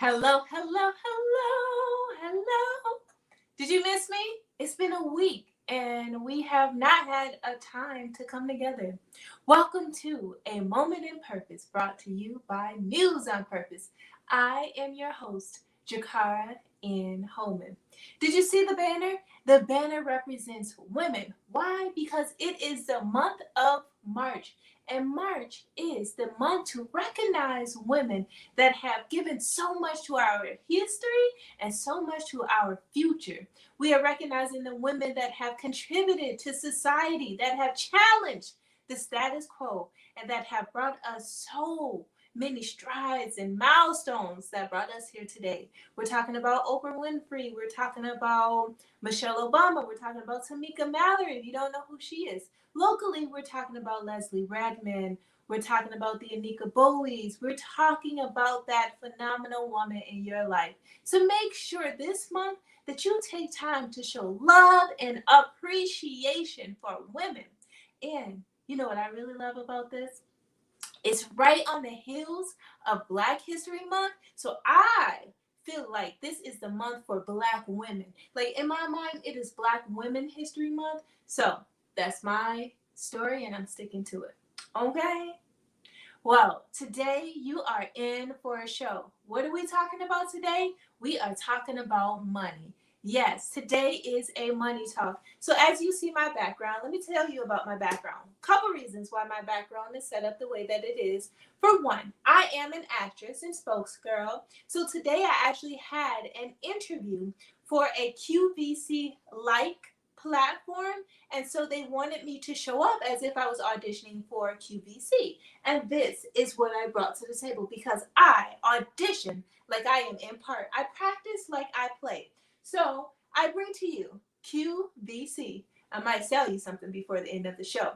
Hello, hello, hello, hello. Did you miss me? It's been a week and we have not had a time to come together. Welcome to A Moment in Purpose brought to you by News on Purpose. I am your host, Jakara N. Holman. Did you see the banner? The banner represents women. Why? Because it is the month of March. And March is the month to recognize women that have given so much to our history and so much to our future. We are recognizing the women that have contributed to society, that have challenged the status quo, and that have brought us so many strides and milestones that brought us here today. We're talking about Oprah Winfrey. We're talking about Michelle Obama. We're talking about Tamika Mallory, if you don't know who she is. Locally, we're talking about Leslie Radman. We're talking about the Anika Bowies. We're talking about that phenomenal woman in your life. So make sure this month that you take time to show love and appreciation for women. And you know what I really love about this? It's right on the heels of Black History Month. So I feel like this is the month for Black women. Like in my mind, it is Black Women History Month. So that's my story and I'm sticking to it. Okay? Well, today you are in for a show. What are we talking about today? We are talking about money. Yes, today is a money talk. So as you see my background, let me tell you about my background. Couple reasons why my background is set up the way that it is. For one, I am an actress and spokesgirl. So today I actually had an interview for a QVC-like platform, and so they wanted me to show up as if I was auditioning for QVC. And this is what I brought to the table because I audition like I am in part. I practice like I play. So I bring to you QVC. I might sell you something before the end of the show.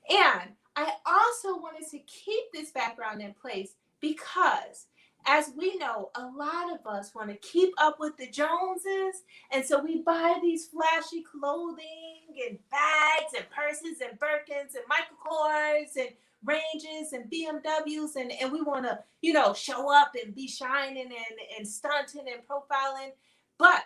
And I also wanted to keep this background in place because, as we know, a lot of us want to keep up with the Joneses. And so we buy these flashy clothing and bags and purses and Birkins and Michael Kors and Ranges and BMWs. And we want to, show up and be shining and stunting and profiling. But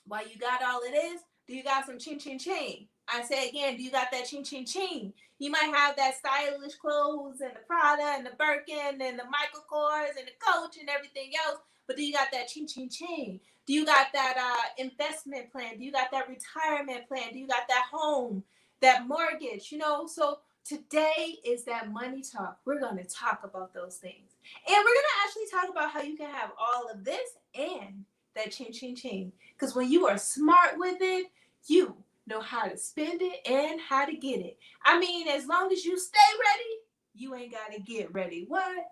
while you got all of this, do you got some ching ching ching? I say again, do you got that ching ching ching? You might have that stylish clothes and the Prada and the Birkin and the Michael Kors and the Coach and everything else, but do you got that ching ching ching? Do you got that investment plan? Do you got that retirement plan? Do you got that home, that mortgage? So today is that money talk. We're going to talk about those things. And we're going to actually talk about how you can have all of this and that ching ching ching. Because when you are smart with it, you know how to spend it and how to get it. I mean, as long as you stay ready, you ain't got to get ready. What?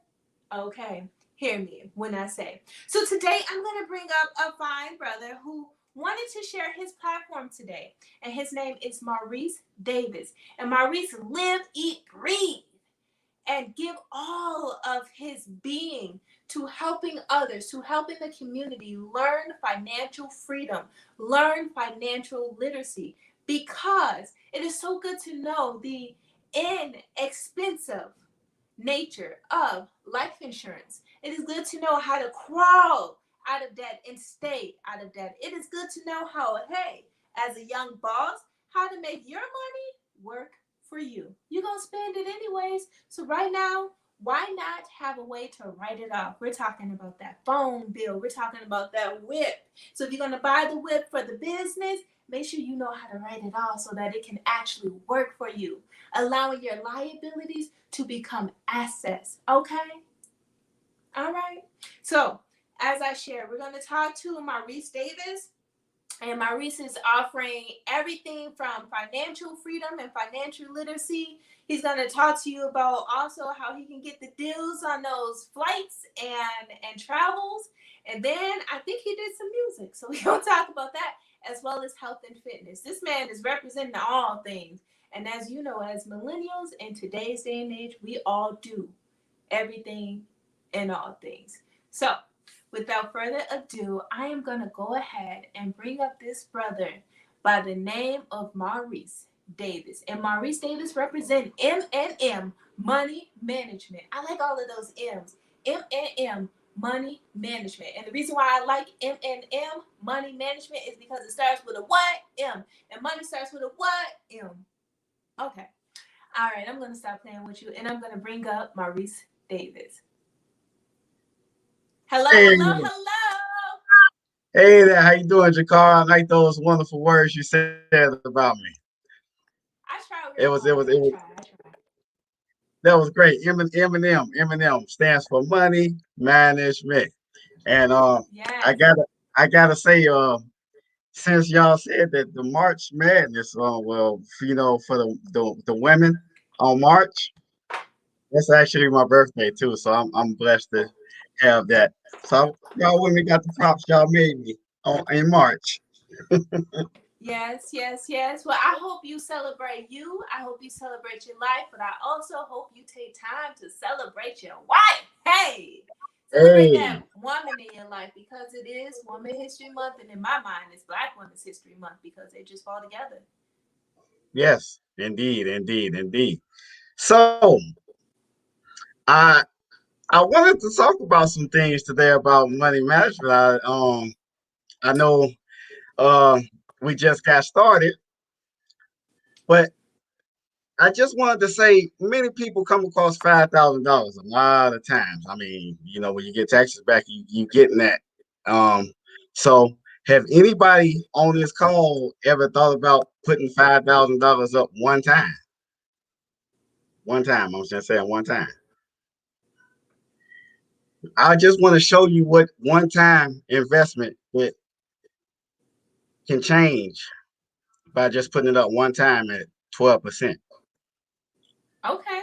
Okay, hear me when I say. So today I'm going to bring up a fine brother who wanted to share his platform today. And his name is Maurice Davis. And Maurice live, eat, breathe, and give all of his being to helping others, to helping the community learn financial freedom, learn financial literacy, because it is so good to know the inexpensive nature of life insurance. It is good to know how to crawl out of debt and stay out of debt. It is good to know how, hey, as a young boss, how to make your money work for you. You're going to spend it anyways. So right now, why not have a way to write it off? We're talking about that phone bill. We're talking about that whip. So if you're going to buy the whip for the business, make sure you know how to write it off so that it can actually work for you, allowing your liabilities to become assets. Okay? All right. So as I share, we're going to talk to Maurice Davis. And Maurice is offering everything from financial freedom and financial literacy. He's going to talk to you about also how he can get the deals on those flights and travels. And then I think he did some music. So we're going to talk about that as well as health and fitness. This man is representing all things. And as you know, as millennials in today's day and age, we all do everything and all things. So without further ado, I am going to go ahead and bring up this brother by the name of Maurice Davis. And Maurice Davis represents M&M Money Management. I like all of those M's. M&M money management. And the reason why I like M&M, money management, is because it starts with a what? M. And money starts with a what? M. Okay. All right, I'm going to stop playing with you and I'm going to bring up Maurice Davis. Hello, Hey, hello, hello. hey there, how you doing, Jakar? I like those wonderful words you said about me. I try It was, real it was, hard. it was. I try. That was great. M&M stands for money management, and I Yes. gotta, I gotta say, since y'all said that the March Madness, well, for the women on March, that's actually my birthday too, so I'm blessed to have that. So y'all women got the props y'all made me in March. Yes, yes, yes. Well, I hope you celebrate you. I hope you celebrate your life, but I also hope you take time to celebrate your wife. Hey, celebrate that Hey. woman in your life because it is Woman History Month, and in my mind, it's Black Women's History Month because they just fall together. Yes, indeed, indeed, indeed. So I I wanted to talk about some things today about money management. I know uh we just got started, but I just wanted to say many people come across $5,000 a lot of times. I mean, when you get taxes back, you getting that. Um, so have anybody on this call ever thought about putting $5,000 up one time? One time, I'm just saying one time. I just want to show you what one time investment that can change by just putting it up one time at 12%. Okay.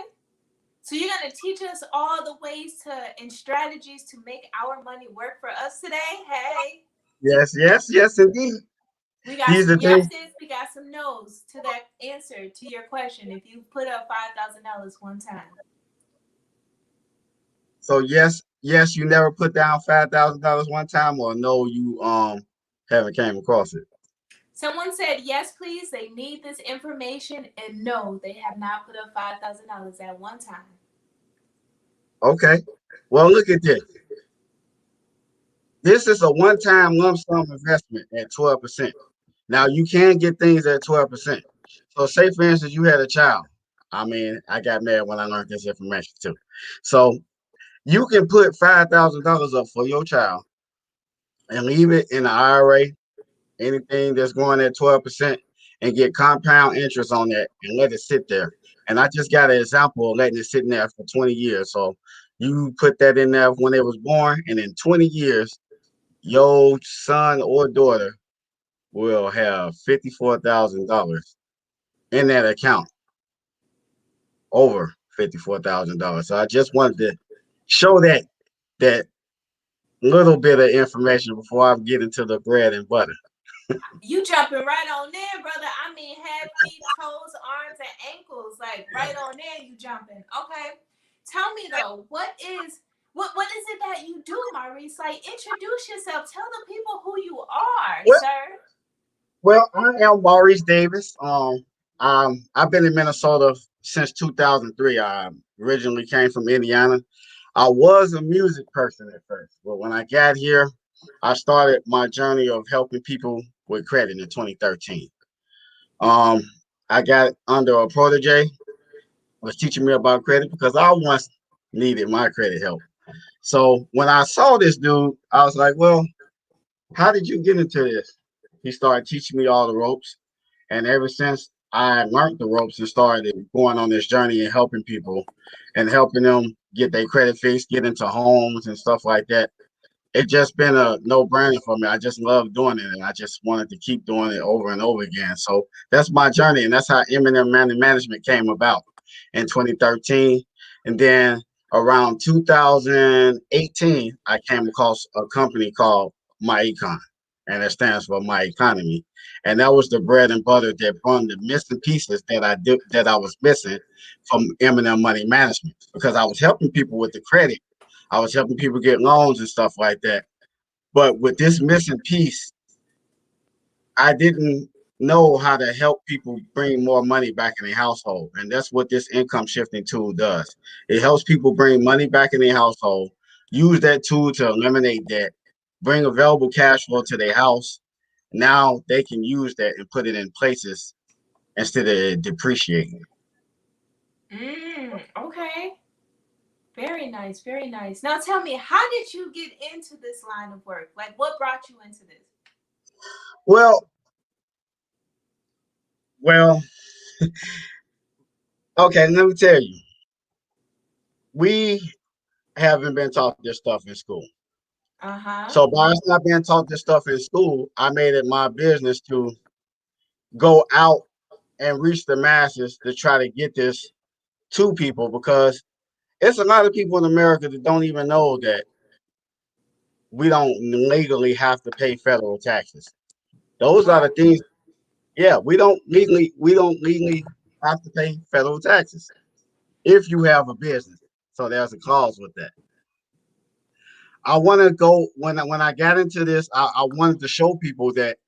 So you're gonna teach us all the ways to and strategies to make our money work for us today. Hey, Yes, yes, yes, indeed. we got These some are things. yeses, we got some nos to that answer to your question. If you put up $5,000 one time, So yes, yes, you never put down $5,000 one time, or no, you haven't came across it. someone said yes, please. They need this information, and no, they have not put up $5,000 at one time. Okay. Well, look at this. This is a one-time lump sum investment at 12%. Now you can get things at 12%. So say for instance you had a child. I mean, I got mad when I learned this information too. So you can put $5,000 up for your child and leave it in the IRA, anything that's going at 12%, and get compound interest on that and let it sit there. And I just got an example of letting it sit in there for 20 years. So you put that in there when it was born, and in 20 years, your son or daughter will have $54,000 in that account, over $54,000. So I just wanted to show that little bit of information before I get into the bread and butter. You jumping right on there, brother. I mean, head, feet, toes, arms, and ankles. Like right on there, you jumping. Okay. Tell me though, what is it that you do, Maurice? Like introduce yourself. Tell the people who you are, Well, sir. well, I am Maurice Davis. I've been in Minnesota since 2003. I originally came from Indiana. I was a music person at first, but when I got here, I started my journey of helping people with credit in 2013. Um, I got under a protege, was teaching me about credit because I once needed my credit help. So when I saw this dude, I was like, well, how did you get into this? He started teaching me all the ropes. And ever since I learned the ropes and started going on this journey and helping people and helping them get their credit fixed, get into homes and stuff like that, it just been a no-brainer for me. I just love doing it, and I just wanted to keep doing it over and over again. So that's my journey, and that's how M&M Money Management came about in 2013. And then around 2018, I came across a company called My Econ, and it stands for My Economy. And that was the bread and butter that brought the missing pieces that I was missing from M&M Money Management, because I was helping people with the credit. I was helping people get loans and stuff like that. But with this missing piece, I didn't know how to help people bring more money back in their household. And that's what this income shifting tool does. It helps people bring money back in their household use that tool to eliminate debt, bring available cash flow to their house. Now they can use that and put it in places instead of depreciating. Okay. Very nice, very nice. Now tell me, how did you get into this line of work? Like, what brought you into this? Well, well, okay, let me tell you. We haven't been taught this stuff in school. Uh-huh. So by us not being taught this stuff in school, I made it my business to go out and reach the masses to try to get this to people because it's a lot of people in America that don't even know that we don't legally have to pay federal taxes. Those are the What? things. Yeah, we don't legally have to pay federal taxes if you have a business. So there's a clause with that. I want to go when I got into this. I wanted to show people that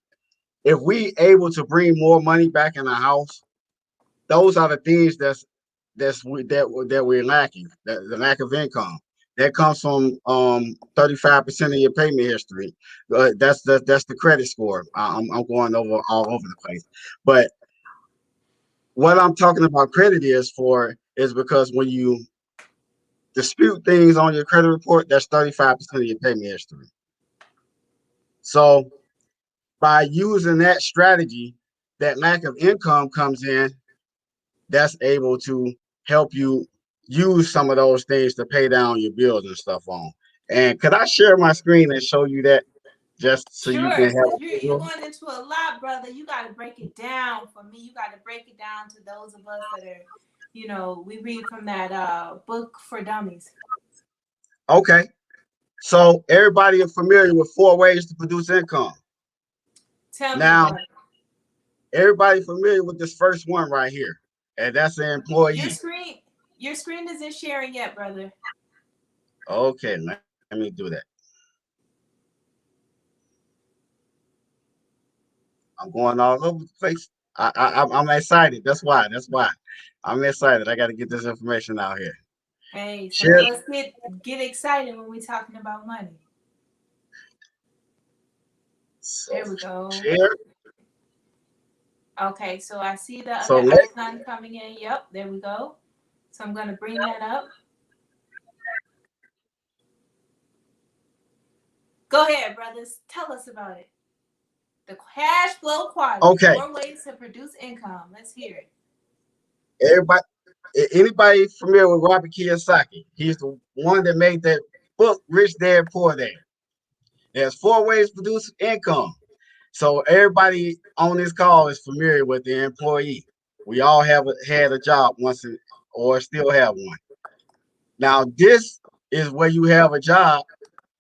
if we able to bring more money back in the house, those are the things that we're lacking. The lack of income that comes from 35% of your payment history. That's the credit score. I'm going over all over the place, but what I'm talking about credit is because when you dispute things on your credit report, that's 35% of your payment history. So by using that strategy, that lack of income comes in, that's able to help you use some of those things to pay down your bills and stuff on. And could I share my screen and show you that just so you can Sure, have because a you're visual? going into a lot, brother. You got to break it down for me. You got to break it down to those of us that are, we read from that book for dummies. Okay. So everybody is familiar with four ways to produce income. Tell me, Now, brother. everybody familiar with this first one right here, and that's the Your employee. screen, your screen isn't sharing yet, brother. Okay, let me do that. I'm going all over the place. I'm excited. That's why. That's why. I'm excited. I got to get this information out here. Hey, some Share. of us get excited when we're talking about money. So There we go. share. Okay, so I see the So other let icon coming in. Yep, there we go. So I'm gonna bring that up. Go ahead, brothers. Tell us about it. The cash flow quadrant. okay. 4 ways to produce income. Let's hear it. Everybody, anybody familiar with Robert Kiyosaki? He's the one that made that book, Rich Dad Poor Dad. There's four ways to produce income. So everybody on this call is familiar with the employee. We all had a job once or still have one. Now this is where you have a job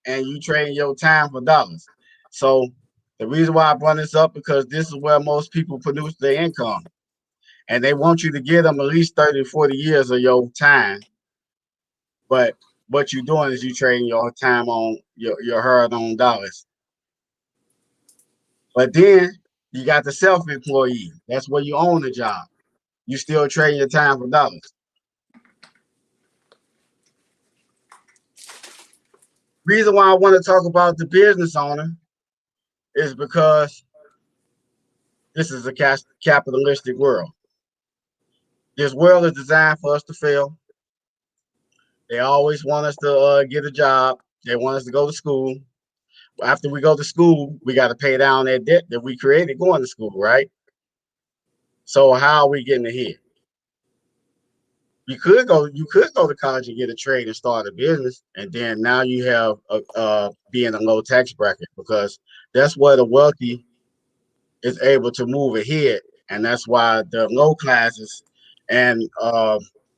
and you trade your time for dollars. So the reason why I brought this up because this is where most people produce their income. And they want you to give them at least 30 to 40 years of your time. But what you're doing is you trading your time on your hard on dollars. But then you got the self-employee. That's where you own the job. You still trading your time for dollars. Reason why I want to talk about the business owner is because this is a capitalistic world. This world is designed for us to fail. They always want us to get a job. They want us to go to school. After we go to school, we got to pay down that debt that we created going to school, right? So how are we getting ahead? You could go to college and get a trade and start a business, and then now you have be in a low tax bracket because that's where the wealthy is able to move ahead, and that's why the low classes and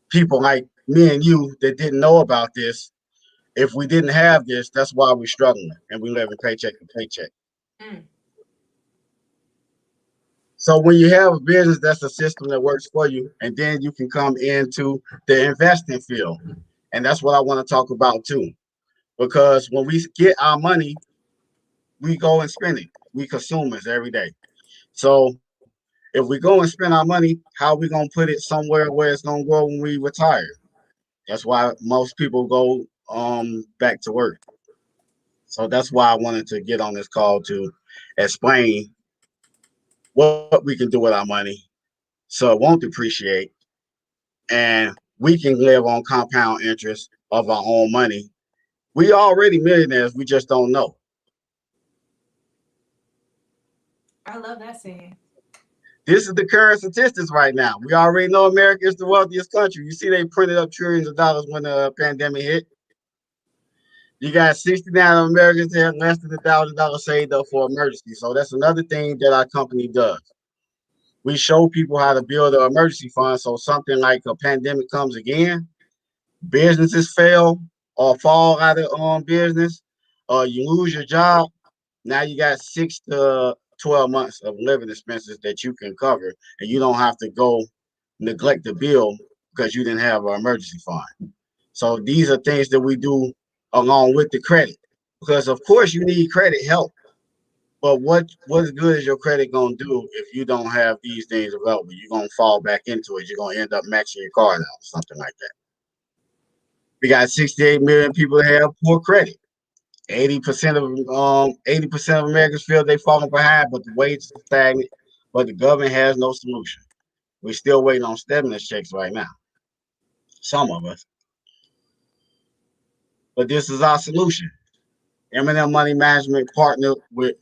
people like me and you that didn't know about this, if we didn't have this, that's why we're struggling and we live in paycheck to paycheck. Mm. So when you have a business, that's a system that works for you, and then you can come into the investing field, and that's what I want to talk about too. Because when we get our money, we go and spend it. We consumers every day. So if we go and spend our money, how are we gonna put it somewhere where it's gonna grow when we retire? That's why most people go back to work. So that's why I wanted to get on this call to explain what we can do with our money so it won't depreciate and we can live on compound interest of our own money. We already millionaires, we just don't know. I love that saying. This is the current statistics right now. We already know America is the wealthiest country. You see, they printed up trillions of dollars when the pandemic hit. You got 69 Americans that have less than $1,000 saved up for emergency. So that's another thing that our company does. We show people how to build an emergency fund so something like a pandemic comes again, businesses fail or fall out of business, or you lose your job. Now you got 6 to 12 months of living expenses that you can cover, and you don't have to go neglect the bill because you didn't have an emergency fund. So these are things that we do along with the credit, because of course you need credit help. But what good is your credit gonna do if you don't have these things available? You're gonna fall back into it. You're gonna end up maxing your card out or something like that. We got 68 million people that have poor credit. 80% of Americans feel they're falling behind, but the wages are stagnant. But the government has no solution. We're still waiting on stimulus checks right now. Some of us, but this is our solution. M&M Money Management partnered with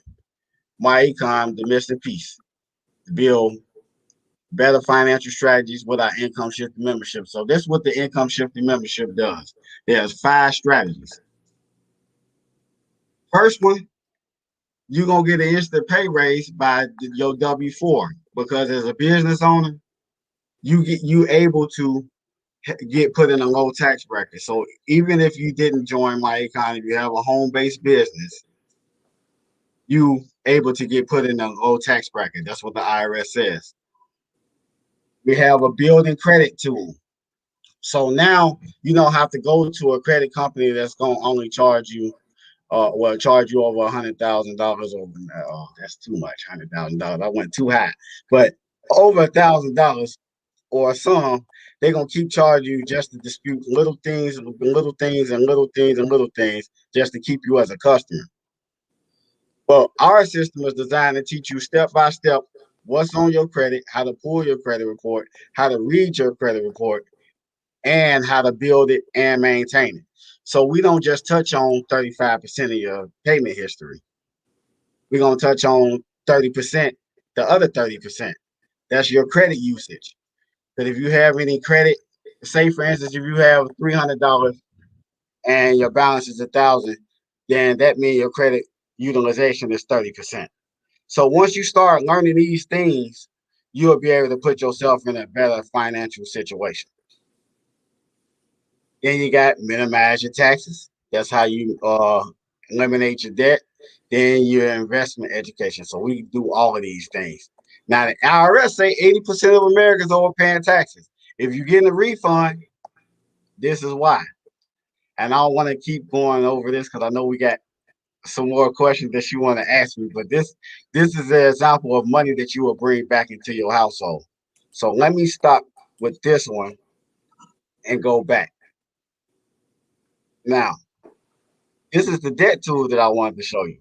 My Econ, the Missing Piece, to build better financial strategies with our income shifting membership. So this is what the income shifting membership does. There's 5 strategies. First one, you're gonna get an instant pay raise by your W-4 because as a business owner, you able to get put in a low tax bracket. So even if you didn't join My Econ, if you have a home based business, you able to get put in a low tax bracket. That's what the IRS says. We have a building credit tool. So now you don't have to go to a credit company that's going to only charge you, charge you over $100,000 over. Oh, that's too much, $100,000. I went too high, but over $1,000 or some, they're gonna keep charging you just to dispute little things, little things, and little things and little things, just to keep you as a customer. Well, our system is designed to teach you step by step what's on your credit, how to pull your credit report, how to read your credit report, and how to build it and maintain it. So we don't just touch on 35% of your payment history. We're gonna touch on 30%, the other 30%. That's your credit usage. But if you have any credit, say for instance, if you have $300 and your balance is 1,000, then that means your credit utilization is 30%. So once you start learning these things, you'll be able to put yourself in a better financial situation. Then you got minimize your taxes. That's how you eliminate your debt. Then your investment education. So we do all of these things. Now the IRS say 80% of Americans are overpaying taxes. If you're getting a refund, this is why. And I don't want to keep going over this because I know we got some more questions that you want to ask me. But this is an example of money that you will bring back into your household. So let me stop with this one and go back. Now, this is the debt tool that I wanted to show you.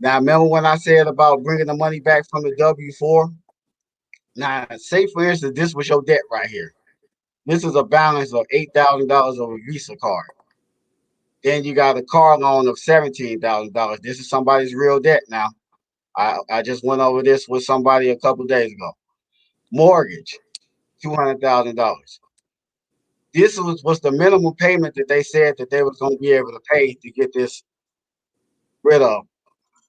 Now, remember when I said about bringing the money back from the W-4? Now, say for instance, this was your debt right here. This is a balance of $8,000 of a Visa card. Then you got a car loan of $17,000. This is somebody's real debt now. I just went over this with somebody a couple days ago. Mortgage, $200,000. This was the minimum payment that they said that they was going to be able to pay to get this rid of.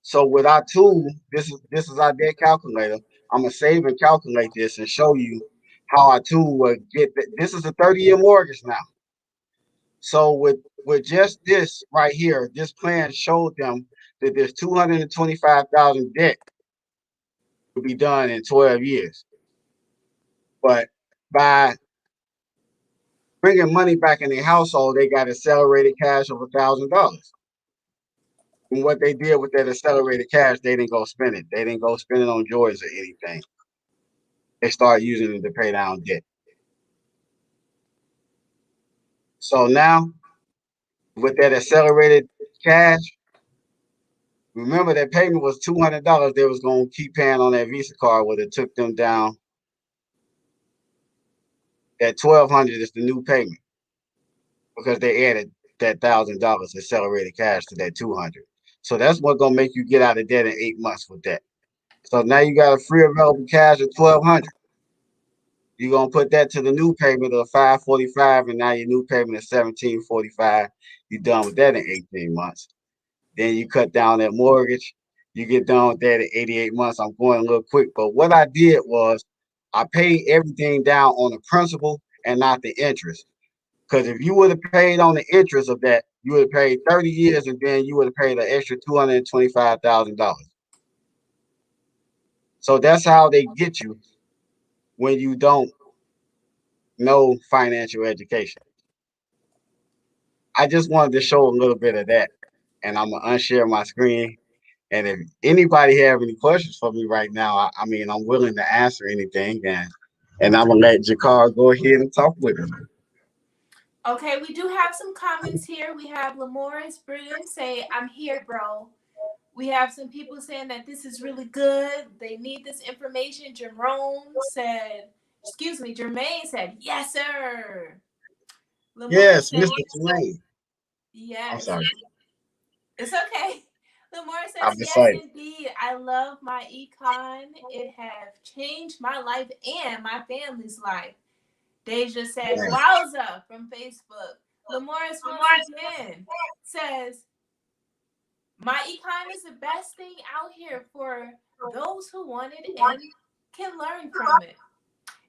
So with our tool, this is our debt calculator. I'm gonna save and calculate this and show you how our tool will get that. This is a 30-year mortgage now. So with just this right here, this plan showed them that this 225,000 debt will be done in 12 years. But by bringing money back in their household, they got accelerated cash of $1,000. And what they did with that accelerated cash, they didn't go spend it. They didn't go spend it on joys or anything. They start using it to pay down debt. So now with that accelerated cash. Remember that payment was $200. They was gonna keep paying on that Visa card. Where it took them down. That 1,200 is the new payment because they added that $1,000 accelerated cash to that 200. So that's what's gonna make you get out of debt in 8 months with that. So now you got a free available cash of 1,200. You're gonna put that to the new payment of 545, and now your new payment is 1,745. You're done with that in 18 months. Then you cut down that mortgage. You get done with that in 88 months. I'm going a little quick, but what I did was I paid everything down on the principal and not the interest. Because if you would have paid on the interest of that, you would have paid 30 years, and then you would have paid an extra $225,000. So that's how they get you when you don't know financial education. I just wanted to show a little bit of that, and I'm gonna unshare my screen. And if anybody have any questions for me right now, I mean, I'm willing to answer anything, and I'm gonna let Jakar go ahead and talk with him. Okay, we do have some comments here. We have Lamoris Brilliant say, I'm here, bro. We have some people saying that this is really good. They need this information. Jermaine said, yes, sir. Lamora Yes, said, Mr. Tulane. I'm yes. sorry. It's okay. Lamora I'm says, yes, excited. indeed. I love my econ. It has changed my life and my family's life. Deja said, Yeah. wowza from Facebook. Lamoris once again says, my econ is the best thing out here for those who want it and can learn from it.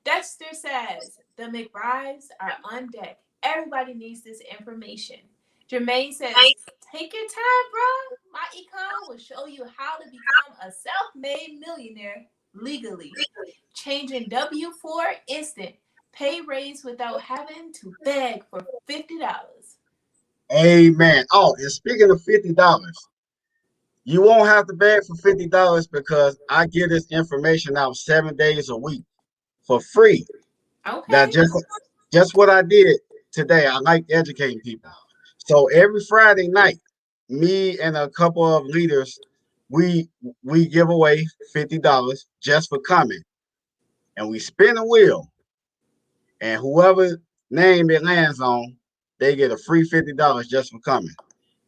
Dexter says, the McBrides are on deck. Everybody needs this information. Jermaine says, take your time, bro. My econ will show you how to become a self-made millionaire legally. Changing W-4 instant. Pay raise without having to beg for $50. Amen. Oh, and speaking of $50, you won't have to beg for $50 because I give this information out 7 days a week for free. Now, Okay. just what I did today. I like educating people. So every Friday night, me and a couple of leaders, we we give away $50 just for coming, and we spin a wheel, and whoever name it lands on, they get a free $50 just for coming.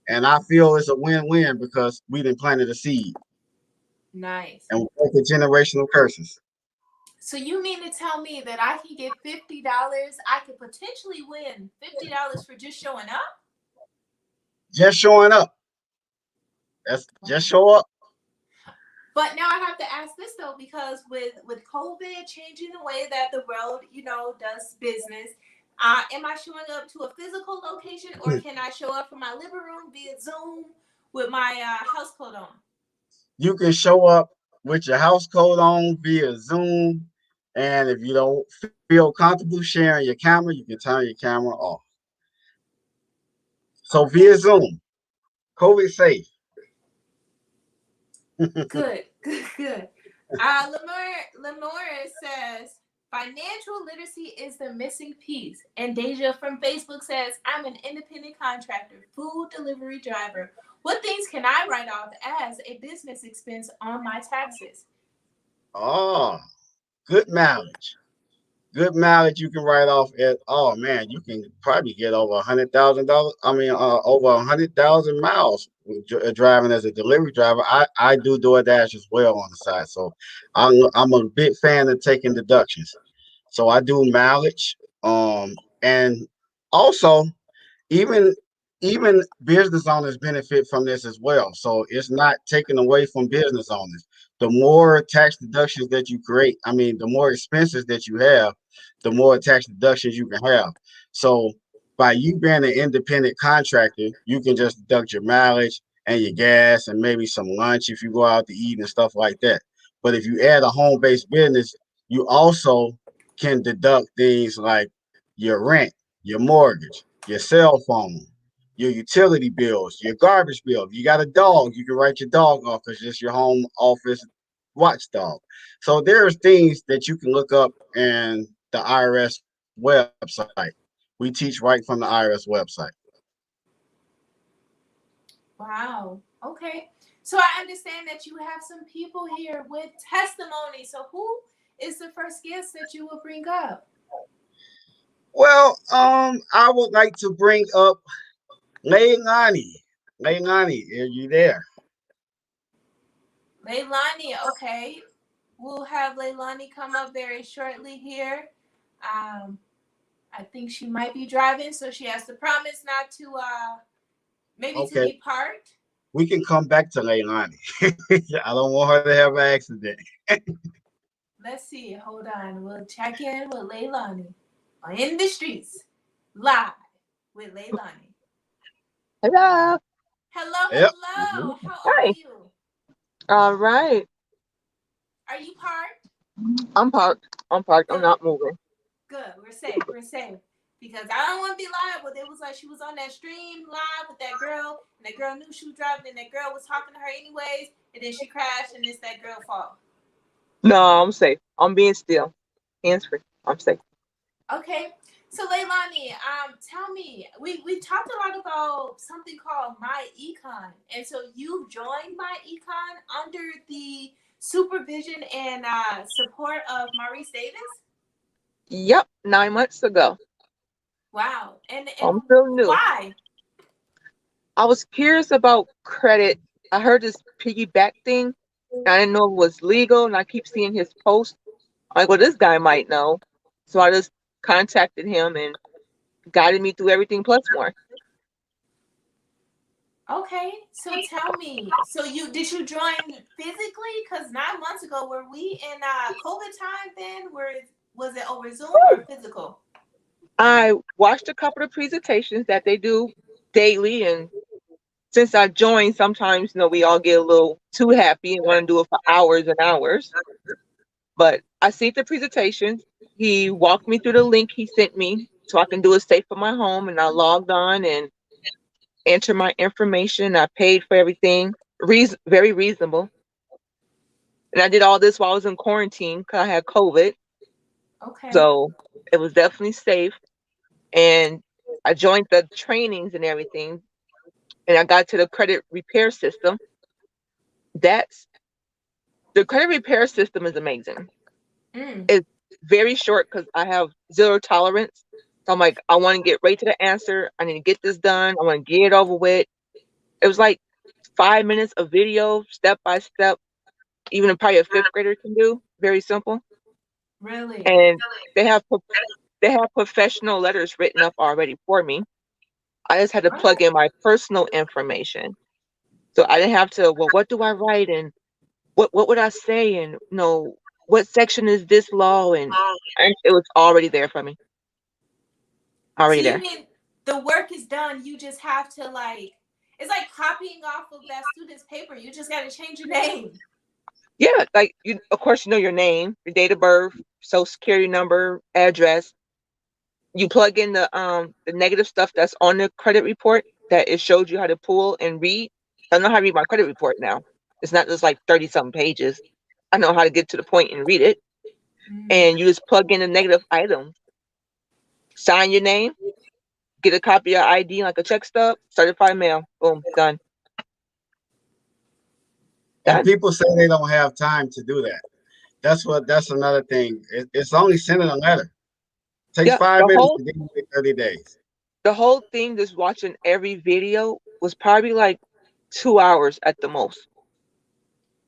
And I feel it's a win-win because we didn't planted a seed Nice. and we break the generational curses. So you mean to tell me that I can get $50? I could potentially win $50 for just showing up? Just showing up. That's just Wow. show up. But now I have to ask this though, because with COVID changing the way that the world does business, am I showing up to a physical location, or can I show up from my living room via Zoom with my house coat on? You can show up with your house coat on via Zoom. And if you don't feel comfortable sharing your camera, you can turn your camera off. So via Okay. Zoom, COVID safe. Good, good, good. Lemore says financial literacy is the missing piece. And Deja from Facebook says, I'm an independent contractor, food delivery driver. What things can I write off as a business expense on my taxes? Oh, good mileage. Good mileage you can write off at. Oh man, you can probably get over $100,000. I mean, over 100,000 miles driving as a delivery driver. I do DoorDash as well on the side, so I'm a big fan of taking deductions. So I do mileage, and also even even business owners benefit from this as well. So it's not taken away from business owners. The more tax deductions that you create, I mean, the more expenses that you have, the more tax deductions you can have. So by you being an independent contractor, you can just deduct your mileage and your gas and maybe some lunch if you go out to eat and stuff like that. But if you add a home-based business, you also can deduct things like your rent, your mortgage, your cell phone, your utility bills, your garbage bill. If you got a dog, you can write your dog off because it's your home office watchdog. So there's things that you can look up in the IRS website. We teach right from the IRS website. Wow. Okay. So I understand that you have some people here with testimony. So who is the first guest that you will bring up? Well, I would like to bring up Leilani. Leilani, are you there? Leilani. Okay. We'll have Leilani come up very shortly here. Um, I think she might be driving, so she has to promise not to maybe to Okay, be parked. we can come back to Leilani. I don't want her to have an accident. Let's see. Hold on. We'll check in with Leilani in the streets live with Leilani. Hello. Hello, Yep. hello. How are Hi. you? All right. Are you parked? I'm parked. I'm parked. I'm Good, not moving. good. We're safe. We're safe. Because I don't want to be liable. It was like she was on that stream live with that girl, and that girl knew she was driving, and that girl was talking to her anyways, and then she crashed, and it's that girl's fault. No, I'm safe. I'm being still. Hands free. I'm safe. Okay. So Leilani, tell me, we talked a lot about something called My Econ, and so you joined My Econ under the supervision and support of Maurice Davis. Yep. 9 months ago. Wow. And I'm still new. why? I was curious about credit. I heard this piggyback thing. I didn't know it was legal, and I keep seeing his post. I'm like, well, this guy might know. So I just contacted him and guided me through everything plus more. Okay. So tell me, so you did you join physically? Because 9 months ago, were we in COVID time then? Was it over Zoom or physical? I watched a couple of presentations that they do daily, and since I joined, sometimes we all get a little too happy and want to do it for hours and hours. But I see the presentation. He walked me through the link he sent me so I can do it safe from my home, and I logged on and entered my information. I paid for everything, very reasonable. And I did all this while I was in quarantine because I had COVID, Okay. so it was definitely safe. And I joined the trainings and everything, and I got to the credit repair system. That's the credit repair system is amazing. Mm. It's very short because I have zero tolerance. So I'm like, I want to get right to the answer. I need to get this done. I want to get it over with. It was like 5 minutes of video, step by step, even probably a fifth grader can do. Very simple. Really? And they have they have professional letters written up already for me. I just had to plug in my personal information. So I didn't have to, well, what do I write and what would I say and what section is this law and it was already there for me. So Already you there. mean the work is done? You just have to like it's like copying off of that student's paper. You just got to change your name. Yeah, like you of course you know your name, your date of birth, social security number, address. You plug in the negative stuff that's on the credit report that it shows you how to pull and read. I know how to read my credit report now. It's not just like 30 something pages. I know how to get to the point and read it. Mm. And you just plug in the negative items, sign your name, get a copy of your ID like a check stub, certified mail. Boom, done. And Done. people say they don't have time to do that. That's another thing. It's only sending a letter. Takes Yeah. 5 minutes to get you 30 days. The whole thing, just watching every video was probably like 2 hours at the most.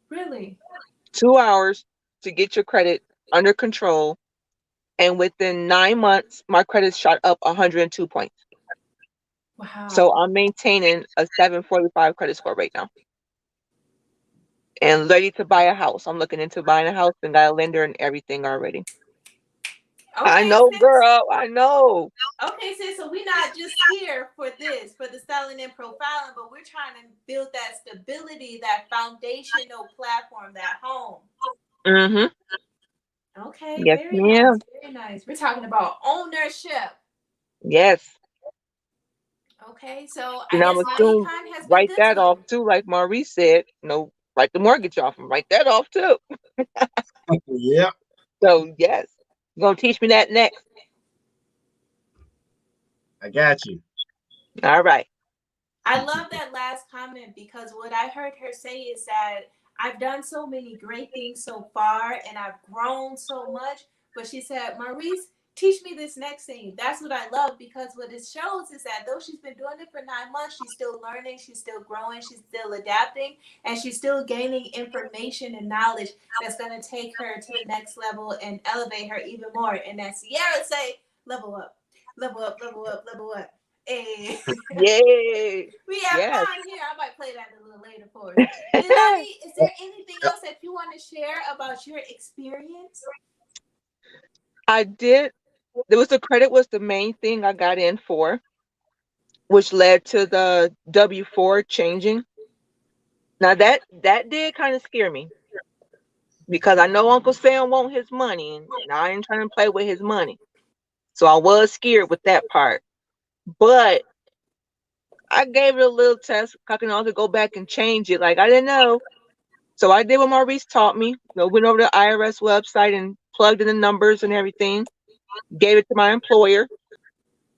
Really? 2 hours to get your credit under control. And within 9 months, my credit shot up 102 points. So Wow. I'm maintaining a 745 credit score right now and ready to buy a house. I'm looking into buying a house and got a lender and everything already. I Okay, know, sis. girl. I know. Okay, sis. So we're not just here for this, for the selling and profiling, but we're trying to build that stability, that foundational platform, that home. Mm-hmm. Okay, Yes, very nice, ma'am. very nice. We're talking about ownership. Yes. Okay, so I And I'm guess my assume econ has been write good to that off you. too, like Maurice said. Write the mortgage off and write that off too. Yeah, So yes, you're gonna teach me that next. I got you. All right. I love that last comment because what I heard her say is that I've done so many great things so far and I've grown so much. But she said, Maurice, teach me this next thing. That's what I love because what it shows is that though she's been doing it for 9 months, she's still learning, she's still growing, she's still adapting, and she's still gaining information and knowledge that's going to take her to the next level and elevate her even more. And that Sierra say, level up, level up, level up, level up. Hey. Yay. We have Yes. fun here. I might play that a little later for us. Leilani, is there anything else that you want to share about your experience? I did. There was the credit was the main thing I got in for, which led to the W-4 changing. Now that did kind of scare me because I know Uncle Sam want his money, and I ain't trying to play with his money. So I was scared with that part. But I gave it a little test. I can also go back and change it. Like I didn't know. So I did what Maurice taught me. Went over to the IRS website and plugged in the numbers and everything. Gave it to my employer.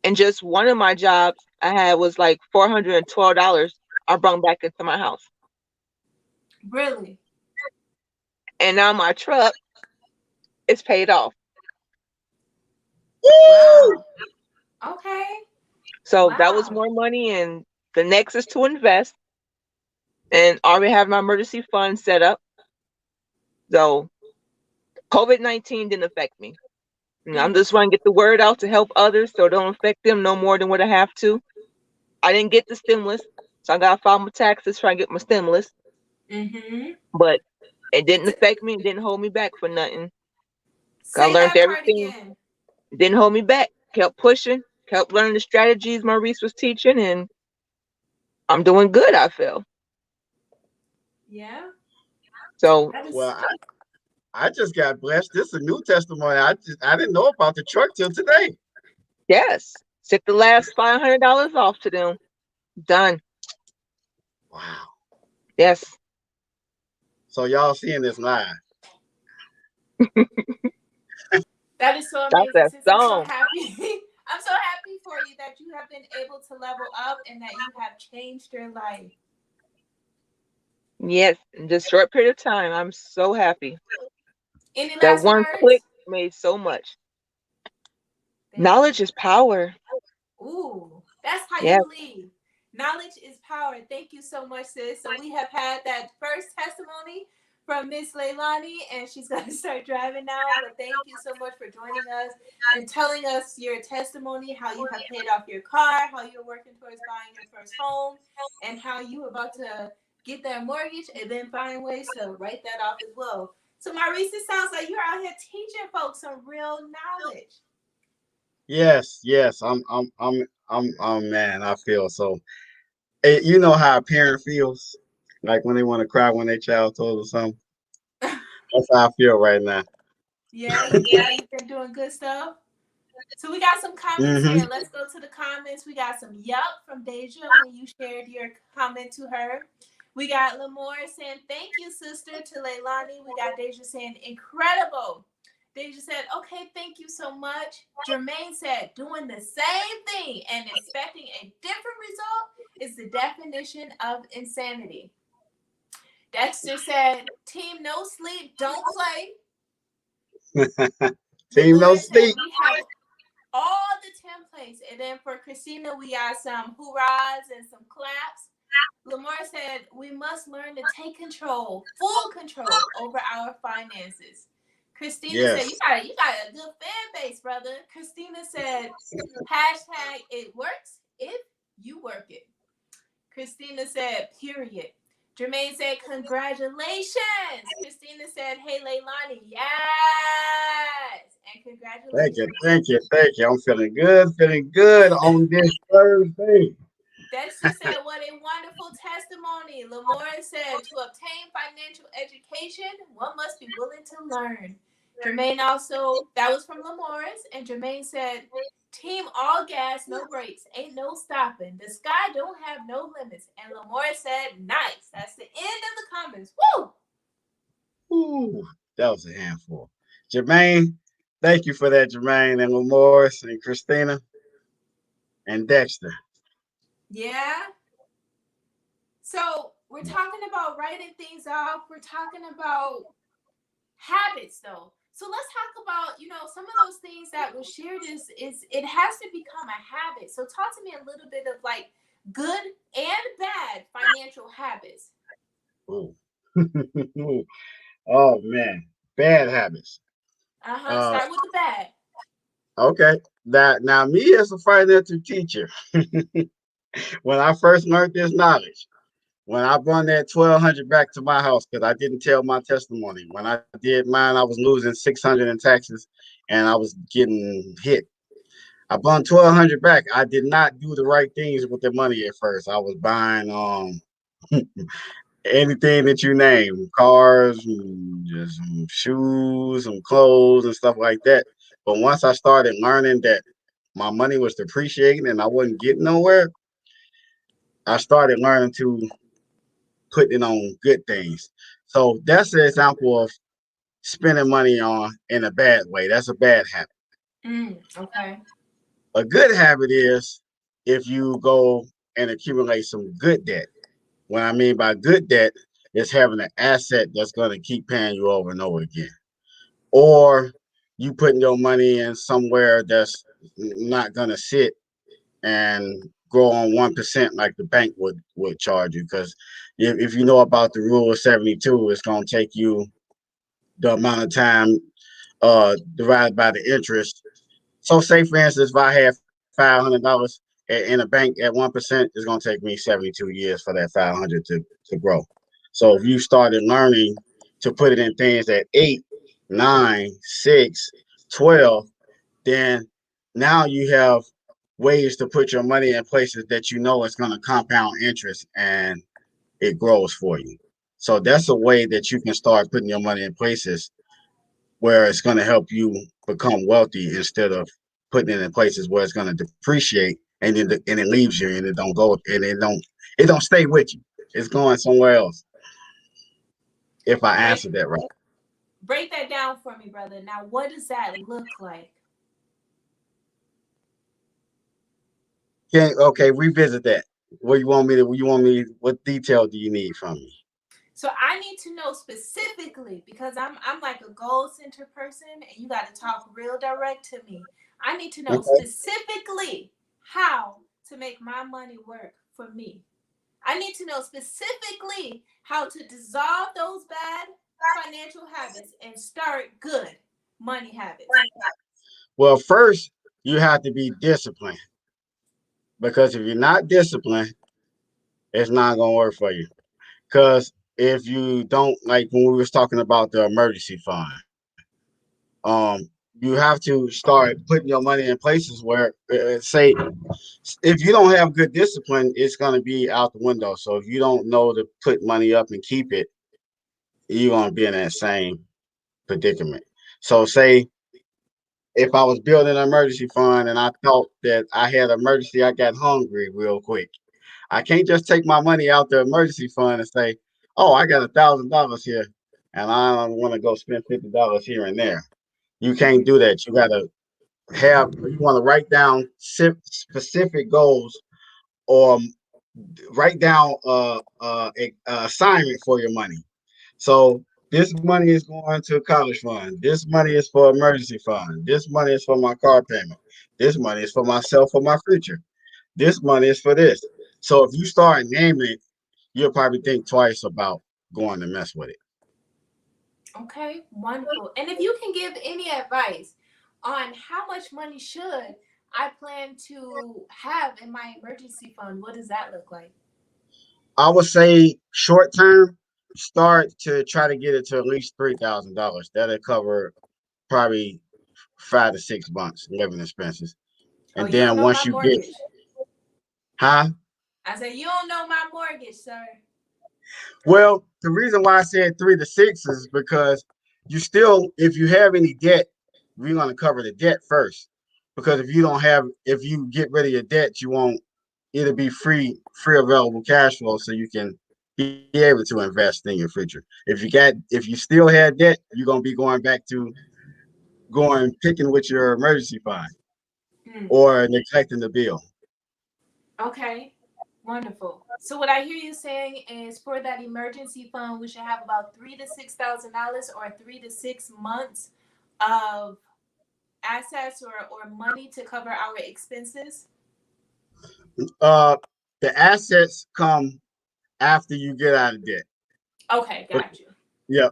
And just one of my jobs I had was like $412 I brought back into my house. Really? And now my truck is paid off. Wow. Okay. So that was Wow. more money, and the next is to invest. And I already have my emergency fund set up. So COVID-19 didn't affect me. I'm Mm. just trying to get the word out to help others so it don't affect them no more than what I have to. I didn't get the stimulus, so I gotta file my taxes trying to get my stimulus. Mm-hmm. But it didn't affect me, it didn't hold me back for nothing. I Say learned that part everything. again. It didn't hold me back. Kept pushing, kept learning the strategies Maurice was teaching, and I'm doing good, I feel. Yeah. So That is. Well, I just got blessed. This is a new testimony. I didn't know about the truck till today. yes. Took the last $500 off to them. Done. Wow. Yes. So y'all seeing this live. That is so That's amazing, that sis. I'm so song. happy. I'm so happy for you that you have been able to level up and that you have changed your life. Yes. In just short period of time. I'm so happy. Any That last one click words? made so much. Thank you. Knowledge is power. Ooh, that's how Yes. you lead. Knowledge is power. Thank you so much, sis. So we have had that first testimony from Miss Leilani, and she's going to start driving now. But thank you so much for joining us and telling us your testimony, how you have paid off your car, how you're working towards buying your first home, and how you were about to get that mortgage and then find ways to write that off as well. So, Maurice, it sounds like you're out here teaching folks some real knowledge. Yes, yes. Man, I feel so. You know how a parent feels, like when they want to cry when their child told them something. That's how I feel right now. Yeah, you feel like you've been doing good stuff. So we got some comments Hmm. here. Let's go to the comments. We got some yup from Deja when you shared your comment to her. We got Lamore saying, thank you, sister, to Leilani. We got Deja saying, incredible. Deja said, okay, thank you so much. Jermaine said, doing the same thing and expecting a different result is the definition of insanity. Dexter said, team no sleep, don't play. Team no Lamore said, sleep. we have all the templates. And then for Christina, we got some hurrahs and some claps. Lamar said, we must learn to take control, full control over our finances. Christina said, Yes. you got a good fan base, brother. Christina said, hashtag it works if you work it. Christina said, period. Jermaine said, congratulations. Christina said, hey, Leilani, yes. And Thank you, congratulations. thank you, thank you. I'm feeling good on this Thursday. Dexter said, what a wonderful testimony. Lamore said, to obtain financial education, one must be willing to learn. Jermaine also, that was from Lamore's, and Jermaine said, team all gas, no brakes, ain't no stopping. The sky don't have no limits. And Lamore said, nice. That's the end of the comments. Woo! Ooh, that was a handful. Jermaine, thank you for that, Jermaine, and Morris and Christina and Dexter. Yeah. So we're talking about writing things off. We're talking about habits though. So let's talk about, some of those things that were shared is it has to become a habit. So talk to me a little bit of like good and bad financial habits. Ooh. Oh man, bad habits. Uh-huh. Uh, Start with the bad. okay. That now me as a financial teacher, when I first learned this knowledge, when I brought that 1,200 back to my house because I didn't tell my testimony. When I did mine, I was losing 600 in taxes, and I was getting hit. I brought 1,200 back. I did not do the right things with the money at first. I was buying anything that you name, cars, just some shoes, some clothes, and stuff like that. But once I started learning that my money was depreciating and I wasn't getting nowhere, I started learning to put it on good things. So that's an example of spending money on in a bad way. That's a bad habit. Okay. A good habit is if you go and accumulate some good debt. What I mean by good debt is having an asset that's going to keep paying you over and over again. Or you putting your money in somewhere that's not going to sit and grow on 1% like the bank would charge you. Because if you know about the rule of 72, it's going to take you the amount of time divided by the interest. So say for instance, if I have $500 in a bank at 1%, it's gonna take me 72 years for that 500 to grow. So if you started learning to put it in things at 8, 9, 6, 12, then now you have ways to put your money in places that you know it's gonna compound interest and it grows for you. So that's a way that you can start putting your money in places where it's going to help you become wealthy instead of putting it in places where it's going to depreciate and it leaves you and it don't go and it don't stay with you. It's going somewhere else. If I Break answered that right, break that down for me, brother. Now, what does that look like? okay, revisit that. What you want me to? You want me? What detail do you need from me? So I need to know specifically because I'm like a goal center person and you got to talk real direct to me. I need to know Okay. specifically how to make my money work for me. I need to know specifically how to dissolve those bad financial habits and start good money habits. Well, first you have to be disciplined because if you're not disciplined, it's not gonna work for you. Because if you don't like when we was talking about the emergency fund, you have to start putting your money in places where, say, if you don't have good discipline, it's gonna be out the window. So if you don't know to put money up and keep it, you're gonna be in that same predicament. So say if I was building an emergency fund and I thought that I had an emergency, I got hungry real quick. I can't just take my money out the emergency fund and say, "Oh, I got $1,000 here, and I want to go spend $50 here and there." You can't Mhm. do that. You gotta have. You want to write down specific goals or write down a assignment for your money. So this money is going to a college fund. This money is for emergency fund. This money is for my car payment. This money is for myself for my future. This money is for this. So if you start naming it, you'll probably think twice about going to mess with it. Okay, wonderful. And if you can give any advice on how much money should I plan to have in my emergency fund, what does that look like? I would say short term, start to try to get it to at least $3,000. That'll cover probably 5 to 6 months living expenses. Oh, And you don't then know once my you get, mortgage. huh? I said, you don't know my mortgage, sir. Well, the reason why I said 3 to 6 is because you still, if you have any debt, we're going to cover the debt first. Because if you don't have, if you get rid of your debt, you won't. It'll be free available cash flow, so you can be able to invest in your future. If you still had debt, you're gonna be going back to going picking with your emergency fund Mm, or neglecting the bill. okay, Wonderful. So what I hear you saying is for that emergency fund, we should have about $3,000 to $6,000 or 3 to 6 months of assets or money to cover our expenses. Uh, the assets come after you get out of debt. Okay, But got you. yeah,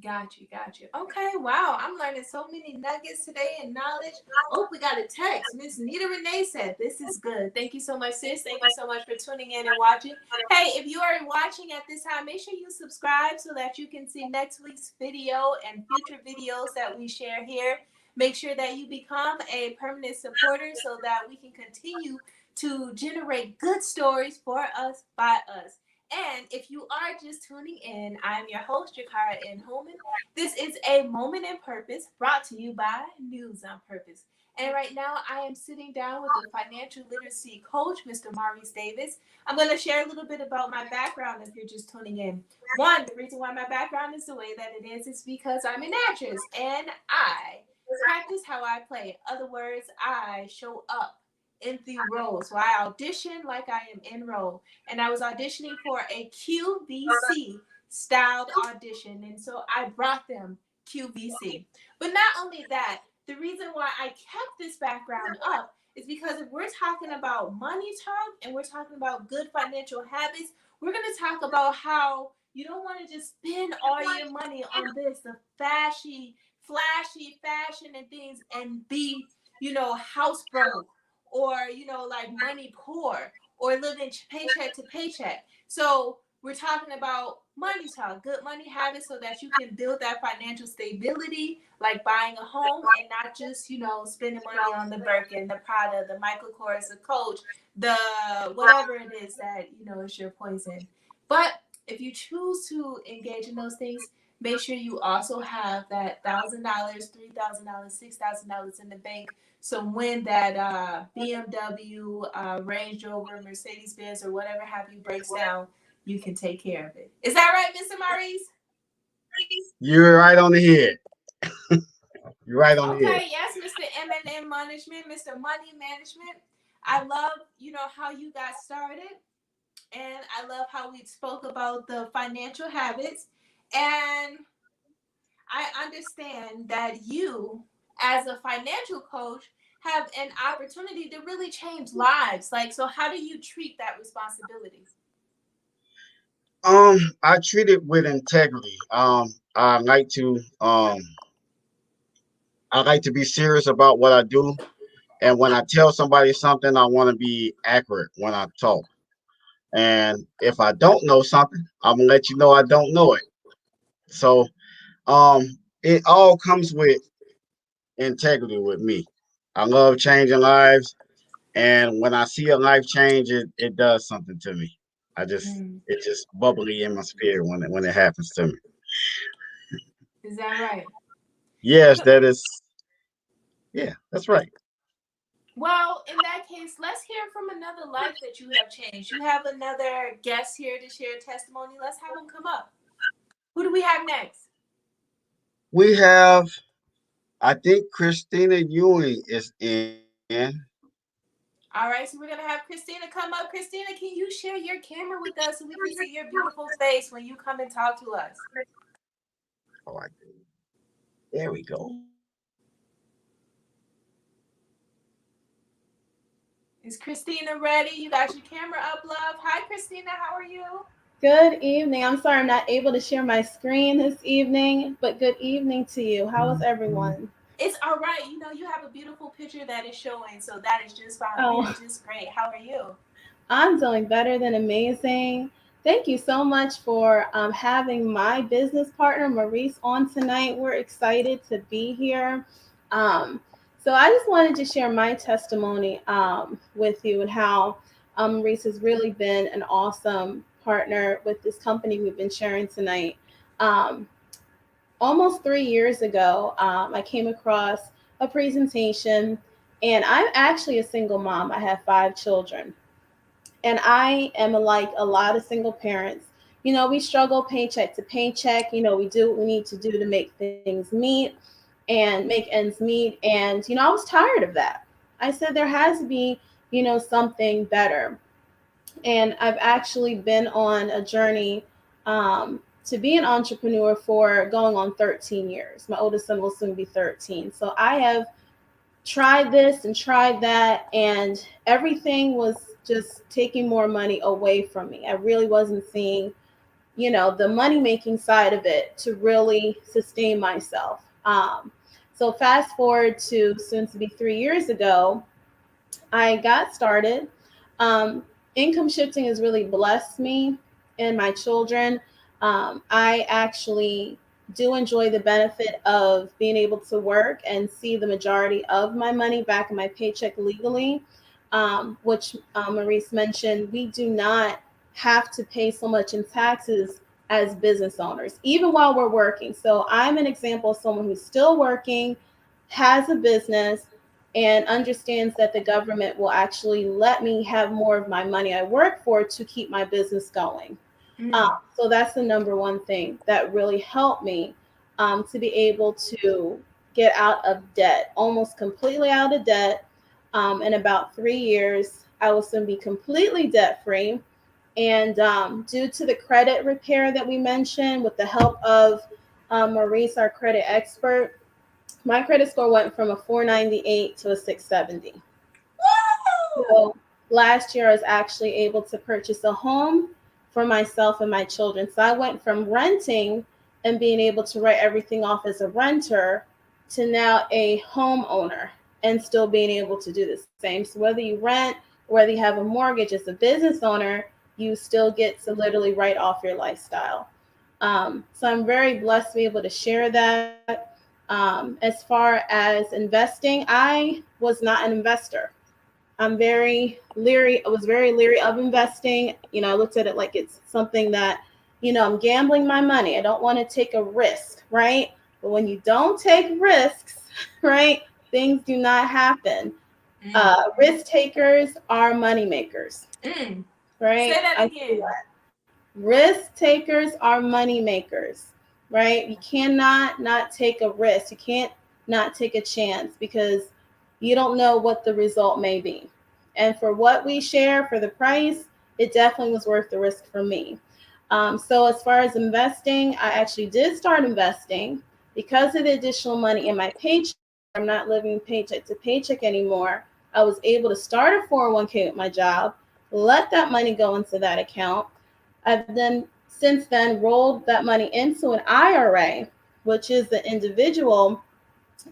Got you, got you. Okay, wow. I'm learning so many nuggets today and knowledge. Oh, we got a text. Miss Nita Renee said, "This is good. Thank you so much, sis. Thank you so much for tuning in and watching. Hey, if you are watching at this time, make sure you subscribe so that you can see next week's video and future videos that we share here. Make sure that you become a permanent supporter so that we can continue to generate good stories for us by us. And if you are just tuning in, I'm your host, Jakara N. Holman. This is a Moment in Purpose brought to you by News on Purpose. And right now, I am sitting down with the financial literacy coach, Mr. Maurice Davis. I'm going to share a little bit about my background if you're just tuning in. One, the reason why my background is the way that it is because I'm an actress and I practice how I play. In other words, I show up in the role. So I audition like I am in role, and I was auditioning for a QVC styled audition, and so I brought them QVC. But not only that, the reason why I kept this background up is because if we're talking about money talk and we're talking about good financial habits, we're going to talk about how you don't want to just spend all your money on this, the flashy fashion and things, and be, house broke or, like money poor or living paycheck to paycheck. So we're talking about money talk, good money habits so that you can build that financial stability, like buying a home and not just, spending money on the Birkin, the Prada, the Michael Kors, the Coach, the whatever it is that, is your poison. But if you choose to engage in those things, make sure you also have that $1,000, $3,000, $6,000 in the bank. So when that BMW, Range Rover, Mercedes Benz, or whatever have you breaks down, you can take care of it. Is that right, Mr. Maurice? you're right on the head. You're right on the head. Okay, yes, Mr. M&M Management, Mr. Money Management. I love, how you got started, and I love how we spoke about the financial habits. And I understand that you, as a financial coach, have an opportunity to really change lives. Like, so how do you treat that responsibility? I treat it with integrity. I like to be serious about what I do, and when I tell somebody something, I want to be accurate when I talk. And if I don't know something, I'm gonna let you know I don't know it. So it all comes with integrity with me. I love changing lives, and when I see a life change, it does something to me. Mm. It's just bubbly in my spirit when it happens to me. Is that right? Yes, that is. Yeah, that's right. Well, in that case, let's hear from another life that you have changed. You have another guest here to share testimony. Let's have them come up. Who do we have next? We have, I think Christina Ewing is in. All right, so we're going to have Christina come up. Christina, can you share your camera with us so we can see your beautiful face when you come and talk to us? Oh, there we go. Is Christina ready? You got your camera up, love. Hi, Christina. How are you? Good evening. I'm sorry I'm not able to share my screen this evening, but good evening to you. How is everyone? It's all right. You have a beautiful picture that is showing, so that is just fine. We are Oh, just great. How are you? I'm doing better than amazing. Thank you so much for having my business partner, Maurice, on tonight. We're excited to be here. Um, so I just wanted to share my testimony with you and how Maurice has really been an awesome partner with this company we've been sharing tonight. Um, Almost 3 years ago, I came across a presentation, and I'm actually a single mom. I have 5 children, and I am like a lot of single parents. We struggle paycheck to paycheck. We do what we need to do to make things meet and make ends meet. And I was tired of that. I said there has to be, something better. And I've actually been on a journey to be an entrepreneur for going on 13 years. My oldest son will soon be 13. So I have tried this and tried that, and everything was just taking more money away from me. I really wasn't seeing, the money making side of it to really sustain myself. So fast forward to soon to be 3 years ago, I got started. Um, Income shifting has really blessed me and my children. I actually do enjoy the benefit of being able to work and see the majority of my money back in my paycheck legally, which Maurice mentioned. We do not have to pay so much in taxes as business owners, even while we're working. So I'm an example of someone who's still working, has a business, and understands that the government will actually let me have more of my money I work for to keep my business going. Mm. So that's the number one thing that really helped me to be able to get out of debt, almost completely out of debt. In about 3 years, I will soon be completely debt free. And due to the credit repair that we mentioned, with the help of Maurice, our credit expert, my credit score went from a 498 to a 670. Woo! So last year, I was actually able to purchase a home for myself and my children. So I went from renting and being able to write everything off as a renter to now a homeowner and still being able to do the same. So whether you rent, whether you have a mortgage as a business owner, you still get to literally write off your lifestyle. So I'm very blessed to be able to share that. As far as investing, I was not an investor. I'm very leery. I was very leery of investing. I looked at it like it's something that, I'm gambling my money. I don't want to take a risk, right? But when you don't take risks, right, things do not happen. Mm. Risk takers are money makers, Mm. Say right? that I feel again. that. Risk takers are money makers, right? You cannot not take a risk. You can't not take a chance because you don't know what the result may be. And for what we share for the price, it definitely was worth the risk for me. So as far as investing, I actually did start investing because of the additional money in my paycheck, where I'm not living paycheck to paycheck anymore. I was able to start a 401k with my job, let that money go into that account. I've then since then rolled that money into an IRA, which is the individual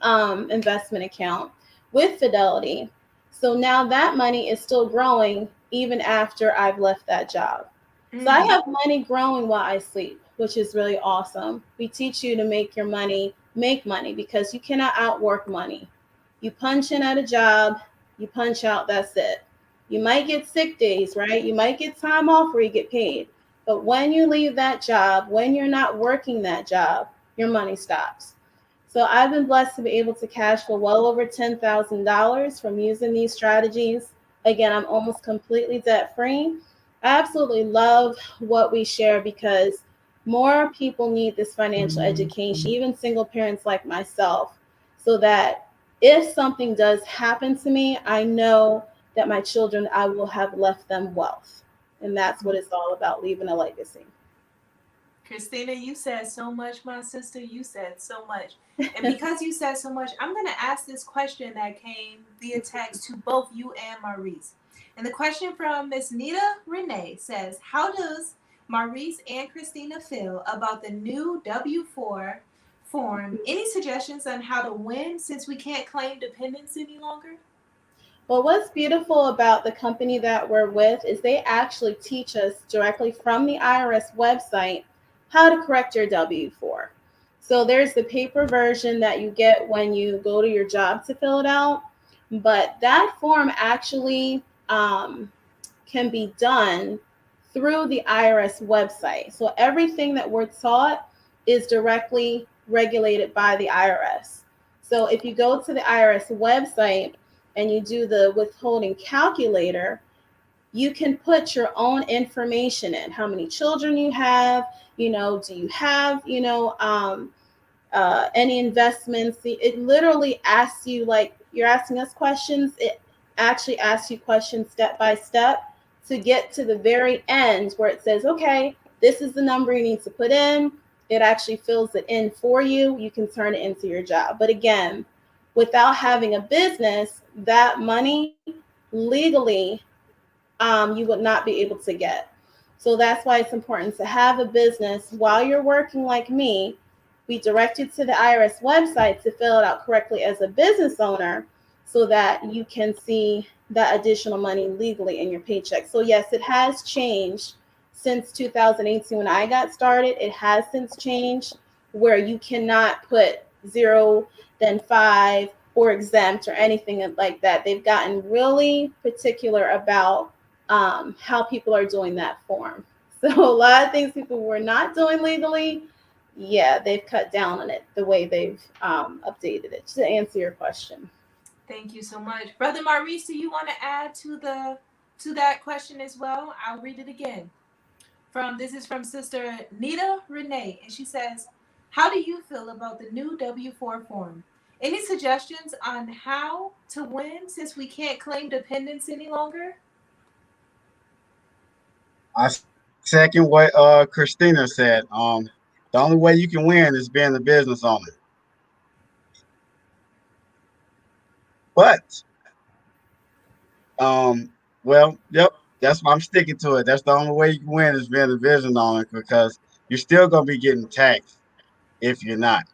investment account with Fidelity. So now that money is still growing even after I've left that job. So I Mm. have money growing while I sleep, which is really awesome. We teach you to make your money make money because you cannot outwork money. You punch in at a job, you punch out, that's it. You might get sick days, right? You might get time off where you get paid. But when you leave that job, when you're not working that job, your money stops. So I've been blessed to be able to cash flow well over $10,000 from using these strategies. Again, I'm almost completely debt free. I absolutely love what we share because more people need this financial education, even single parents like myself, so that if something does happen to me, I know that my children, I will have left them wealth. And that's what it's all about, leaving a legacy. Christina, you said so much, my sister. You said so much. And because you said so much, I'm going to ask this question that came via text to both you and Maurice. And the question from Miss Nita Renee says, how does Maurice and Christina feel about the new W-4 form? Any suggestions on how to win since we can't claim dependents any longer? Well, what's beautiful about the company that we're with is they actually teach us directly from the IRS website how to correct your W 4. So there's the paper version that you get when you go to your job to fill it out, but that form actually can be done through the IRS website. So everything that we're taught is directly regulated by the IRS. So if you go to the IRS website and you do the withholding calculator, you can put your own information in, how many children you have, do you have, any investments. It literally asks you, like you're asking us questions. It actually asks you questions step by step to get to the very end where it says, okay, this is the number you need to put in. It actually fills it in for you. You can turn it into your job. But again, without having a business, that money legally you would not be able to get. So that's why it's important to have a business while you're working like me. We direct you to the IRS website to fill it out correctly as a business owner so that you can see that additional money legally in your paycheck. So, yes, it has changed since 2018 when I got started. It has since changed where you cannot put zero, then five, or exempt or anything like that. They've gotten really particular about how people are doing that form. So a lot of things people were not doing legally, yeah, they've cut down on it the way they've updated it. To answer your question. Thank you so much. Brother Maurice, do you want to add to that question as well? I'll read it again. This is from Sister Nita Renee, and she says, how do you feel about the new W-4 form? Any suggestions on how to win since we can't claim dependents any longer? I second what Christina said. The only way you can win is being a business owner. But well, yep, that's why I'm sticking to it. That's the only way you can win is being a business owner because you're still gonna be getting taxed if you're not.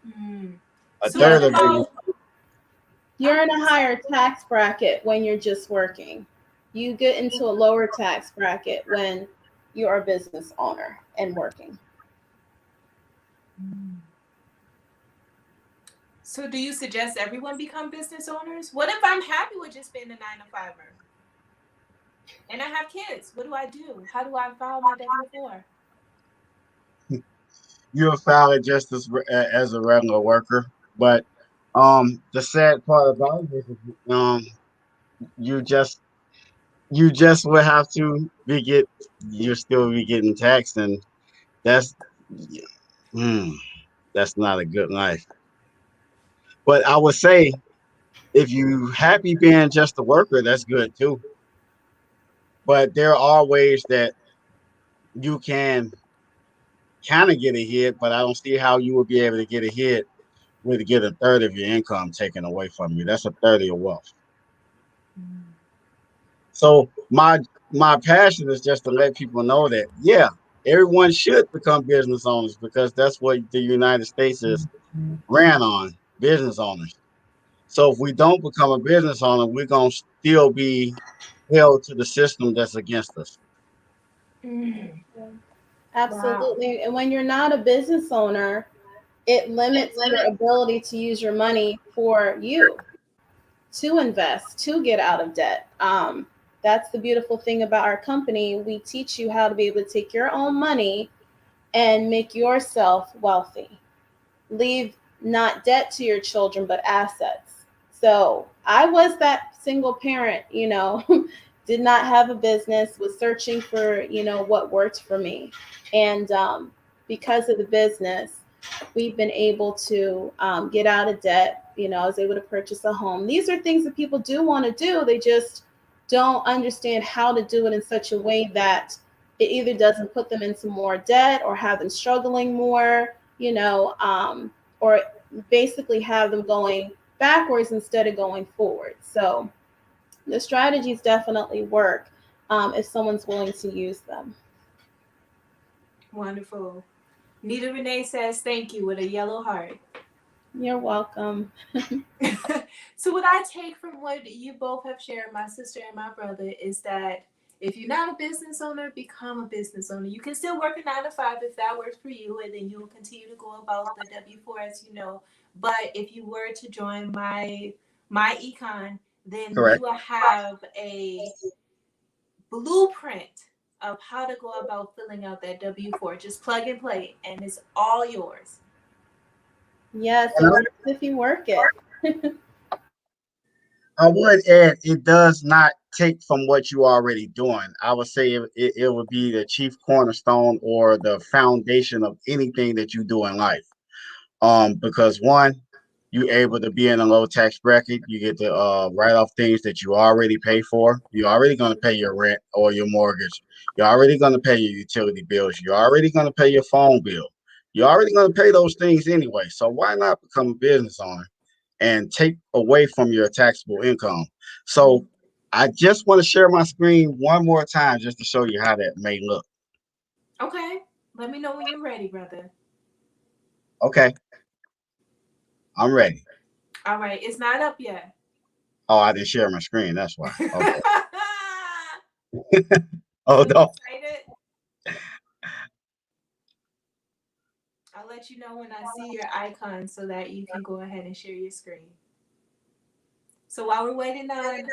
Mm. A So what third Yes, of it about? is you're in a higher tax bracket when you're just working. You get into a lower tax bracket when you are a business owner and working. So do you suggest everyone become business owners? What if I'm happy with just being a 9 to 5er and I have kids? What do I do? How do I file my W-4? you'll file it just as a regular worker. But the sad part about it is you just you just will have to be get you'll still be getting taxed, and that's mm, that's not a good life. But I would say if you happy being just a worker, that's good too. But there are ways that you can kind of get ahead, but I don't see how you would be able to get ahead with to get a third of your income taken away from you. That's a third of your wealth. So my passion is just to let people know that yeah, everyone should become business owners because that's what the United States is ran on, business owners. So if we don't become a business owner, we're gonna still be held to the system that's against us. Mm. Wow. Absolutely. And when you're not a business owner, it limits your ability to use your money for you to invest, to get out of debt. That's the beautiful thing about our company. We teach you how to be able to take your own money and make yourself wealthy. Leave not debt to your children, but assets. So I was that single parent, did not have a business, was searching for, what worked for me. And because of the business, we've been able to get out of debt. I was able to purchase a home. These are things that people do want to do. They just don't understand how to do it in such a way that it either doesn't put them into more debt or have them struggling more, or basically have them going backwards instead of going forward. So the strategies definitely work if someone's willing to use them. Wonderful. Nita Renee says thank you with a yellow heart. You're welcome. So what I take from what you both have shared, my sister and my brother, is that if you're not a business owner, become a business owner. You can still work a 9 to 5 if that works for you, and then you will continue to go about the W-4 as you know. But if you were to join my econ, then you Correct. will have a blueprint of how to go about filling out that W-4. Just plug and play, and it's all yours. Yes, it And works if you work it. I would add, it does not take from what you already doing. I would say it would be the chief cornerstone or the foundation of anything that you do in life. Because one, You able to be in a low tax bracket. You get to write off things that you already pay for. You're already going to pay your rent or your mortgage. You're already going to pay your utility bills. You're already going to pay your phone bill. You're already going to pay those things anyway. So why not become a business owner and take away from your taxable income? So I just want to share my screen one more time just to show you how that may look. Okay. Let me know when you're ready, brother. Okay, I'm ready. All right. It's not up yet. Oh, I didn't share my screen. That's why. Are Okay. Oh, you no. excited? I'll let you know when I see your icon so that you can go ahead and share your screen. So while we're waiting on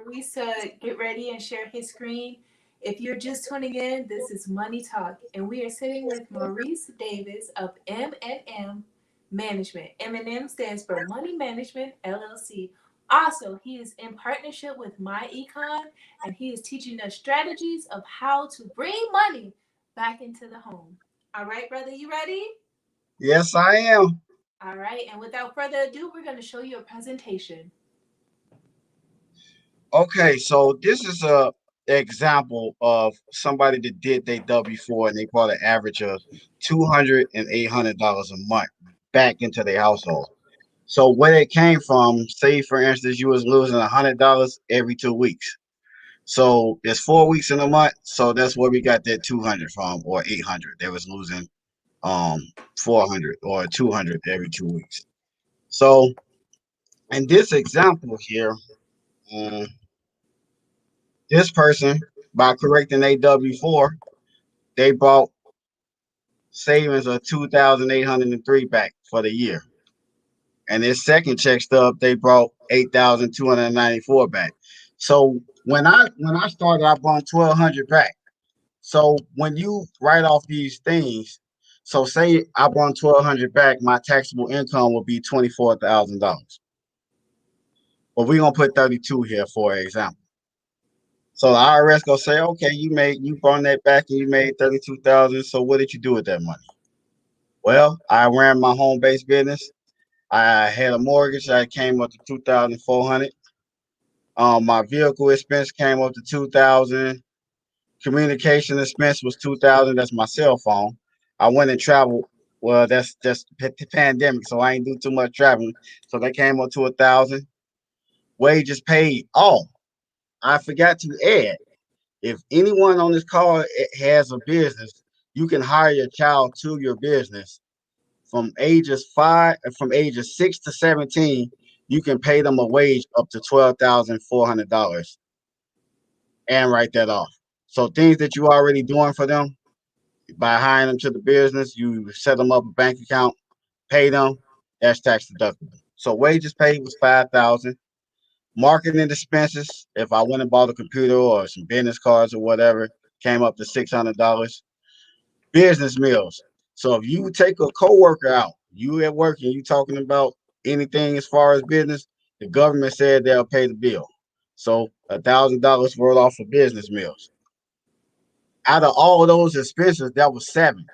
Maurice to get ready and share his screen, if you're just tuning in, this is Money Talk, and we are sitting with Maurice Davis of M&M Management. M&M stands for Money Management LLC. Also, he is in partnership with My Econ, and he is teaching us strategies of how to bring money back into the home. All right, brother, you ready? Yes, I am. All right, and without further ado, we're going to show you a presentation. Okay, so this is a example of somebody that did their W-4 and they brought an average of $200 and $800 a month back into their household. So where it came from, say for instance, you was losing $100 every 2 weeks. So there's 4 weeks in a month, so that's where we got that 200 from, or 800. They was losing um 400 or 200 every 2 weeks. So in this example here, um, this person, by correcting a W-4, they brought savings of 2,803 back for the year. And this second check stub, they brought 8,294 back. So when I started, I brought 1,200 back. So when you write off these things, so say I brought 1,200 back, my taxable income will be $24,000. But we're gonna put 32 here for example. So the IRS gonna say, okay, you brought that back and you made 32,000. So what did you do with that money? Well, I ran my home based business. I had a mortgage that came up to 2,400. My vehicle expense came up to 2,000. Communication expense was 2,000. That's my cell phone. I went and traveled. Well, that's just the pandemic, so I ain't do too much traveling. So they came up to 1,000. Wages paid. Oh, I forgot to add. If anyone on this call has a business, you can hire your child to your business from ages 6 to 17. You can pay them a wage up to $12,400 and write that off. So things that you already doing for them by hiring them to the business, you set them up a bank account, pay them. That's tax deductible. So wages paid was 5,000. Marketing expenses, if I went and bought a computer or some business cards or whatever, came up to $600. Business meals. So if you take a coworker out, you at work and you talking about anything as far as business, the government said they'll pay the bill. So $1,000 worth off of business meals. Out of all of those expenses, that was seven.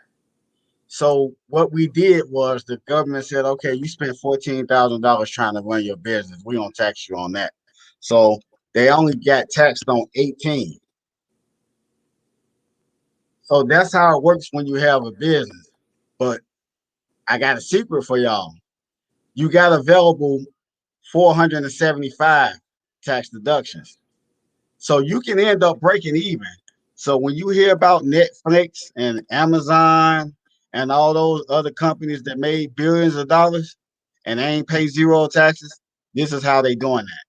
So what we did was the government said, okay, you spent $14,000 trying to run your business. We don't tax you on that. So they only got taxed on 18. So that's how it works when you have a business. But I got a secret for y'all. You got available 475 tax deductions. So you can end up breaking even. So when you hear about Netflix and Amazon and all those other companies that made billions of dollars and they ain't pay zero taxes, this is how they doing that.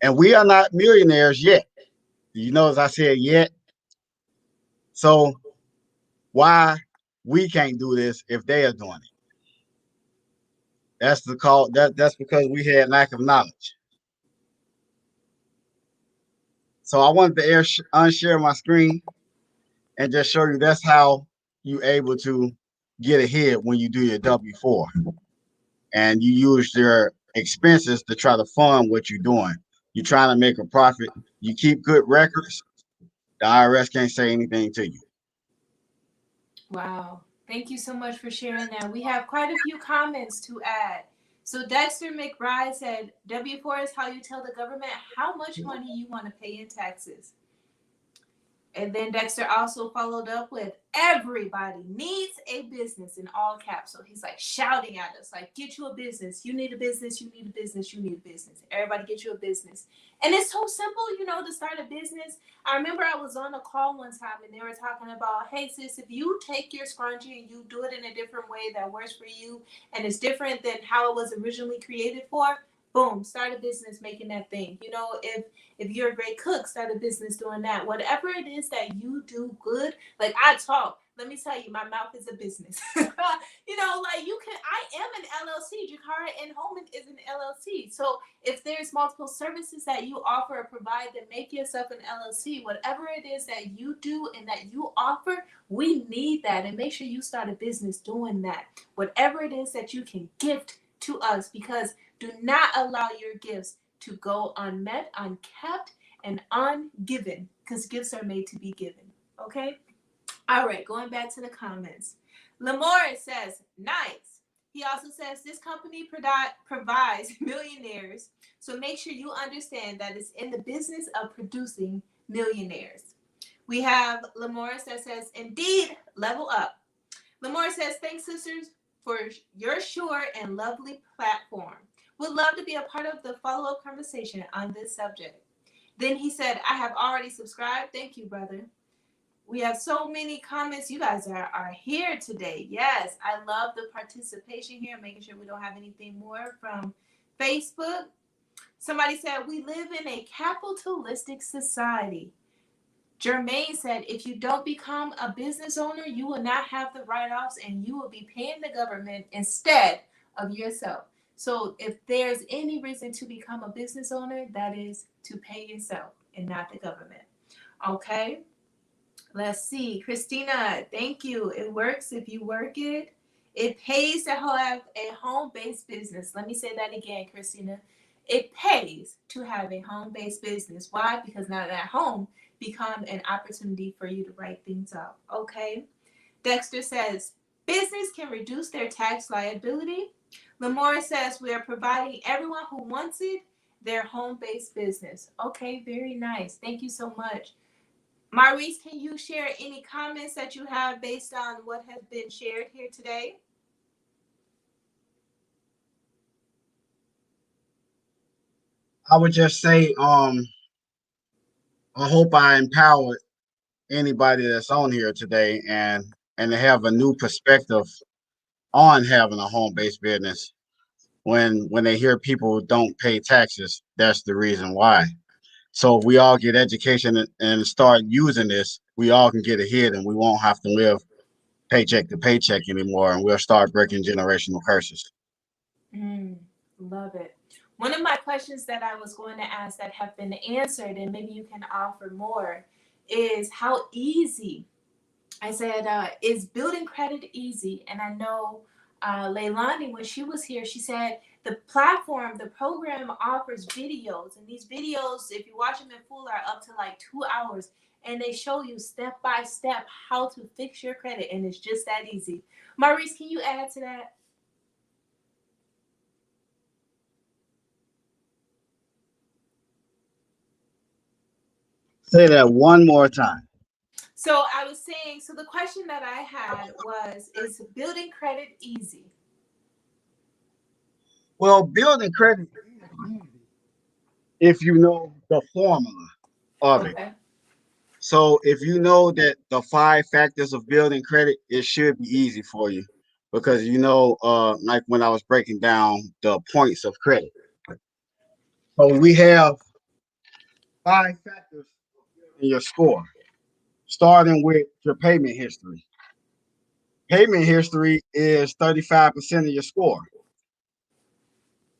And we are not millionaires yet. You notice I said yet. So why we can't do this if they are doing it? That's because we had lack of knowledge. So I wanted to unshare my screen and just show you that's how you able to get ahead when you do your W-4 and you use your expenses to try to fund what you're doing. You're trying to make a profit. You keep good records. The IRS can't say anything to you. Wow. Thank you so much for sharing that. We have quite a few comments to add. So Dexter McBride said, W4 is how you tell the government how much money you want to pay in taxes. And then Dexter also followed up with, everybody needs a business in all caps. So he's like shouting at us, like, get you a business. You need a business. You need a business. You need a business. Everybody get you a business. And it's so simple, to start a business. I remember I was on a call one time and they were talking about, hey, sis, if you take your scrunchie and you do it in a different way that works for you and it's different than how it was originally created for, boom, start a business making that thing. If you're a great cook, start a business doing that. Whatever it is that you do good, like I talk. Let me tell you, my mouth is a business. Like I am an LLC. Jakara and Holman is an LLC. So if there's multiple services that you offer or provide, then make yourself an LLC. Whatever it is that you do and that you offer, we need that. And make sure you start a business doing that. Whatever it is that you can gift to us, because do not allow your gifts to go unmet, unkept, and ungiven, because gifts are made to be given. Okay? All right, going back to the comments. Lamore says, nice. He also says, this company provides millionaires, so make sure you understand that it's in the business of producing millionaires. We have Lamore that says, indeed, level up. Lamore says, thanks, sisters, for your short and lovely platform. Would love to be a part of the follow-up conversation on this subject. Then he said, I have already subscribed. Thank you, brother. We have so many comments. You guys are here today. Yes, I love the participation here, making sure we don't have anything more from Facebook. Somebody said, we live in a capitalistic society. Jermaine said, if you don't become a business owner, you will not have the write-offs and you will be paying the government instead of yourself. So if there's any reason to become a business owner, that is to pay yourself and not the government. Okay, let's see. Christina, thank you. It works if you work it. It pays to have a home-based business. Let me say that again, Christina. It pays to have a home-based business. Why? Because now at home become an opportunity for you to write things up. Okay. Dexter says, business can reduce their tax liability. Lamora says, we are providing everyone who wants it their home-based business. Okay, very nice. Thank you so much. Maurice, can you share any comments that you have based on what has been shared here today? I would just say, I hope I empowered anybody that's on here today and to have a new perspective on having a home-based business. When they hear people don't pay taxes, that's the reason why. So if we all get education and start using this, we all can get ahead and we won't have to live paycheck to paycheck anymore, and we'll start breaking generational curses. Love it. One of my questions that I was going to ask that have been answered, and maybe you can offer more, is how easy. I said, is building credit easy? And I know Leilani, when she was here, she said the platform, the program offers videos. And these videos, if you watch them in full, are up to like 2 hours. And they show you step by step how to fix your credit. And it's just that easy. Maurice, can you add to that? Say that one more time. So I was saying, so the question that I had was, is building credit easy? Well, building credit is easy if you know the formula of it. Okay. So if you know that the 5 factors of building credit, it should be easy for you because like when I was breaking down the points of credit. So we have 5 factors in your score, starting with your payment history. Payment history is 35% of your score.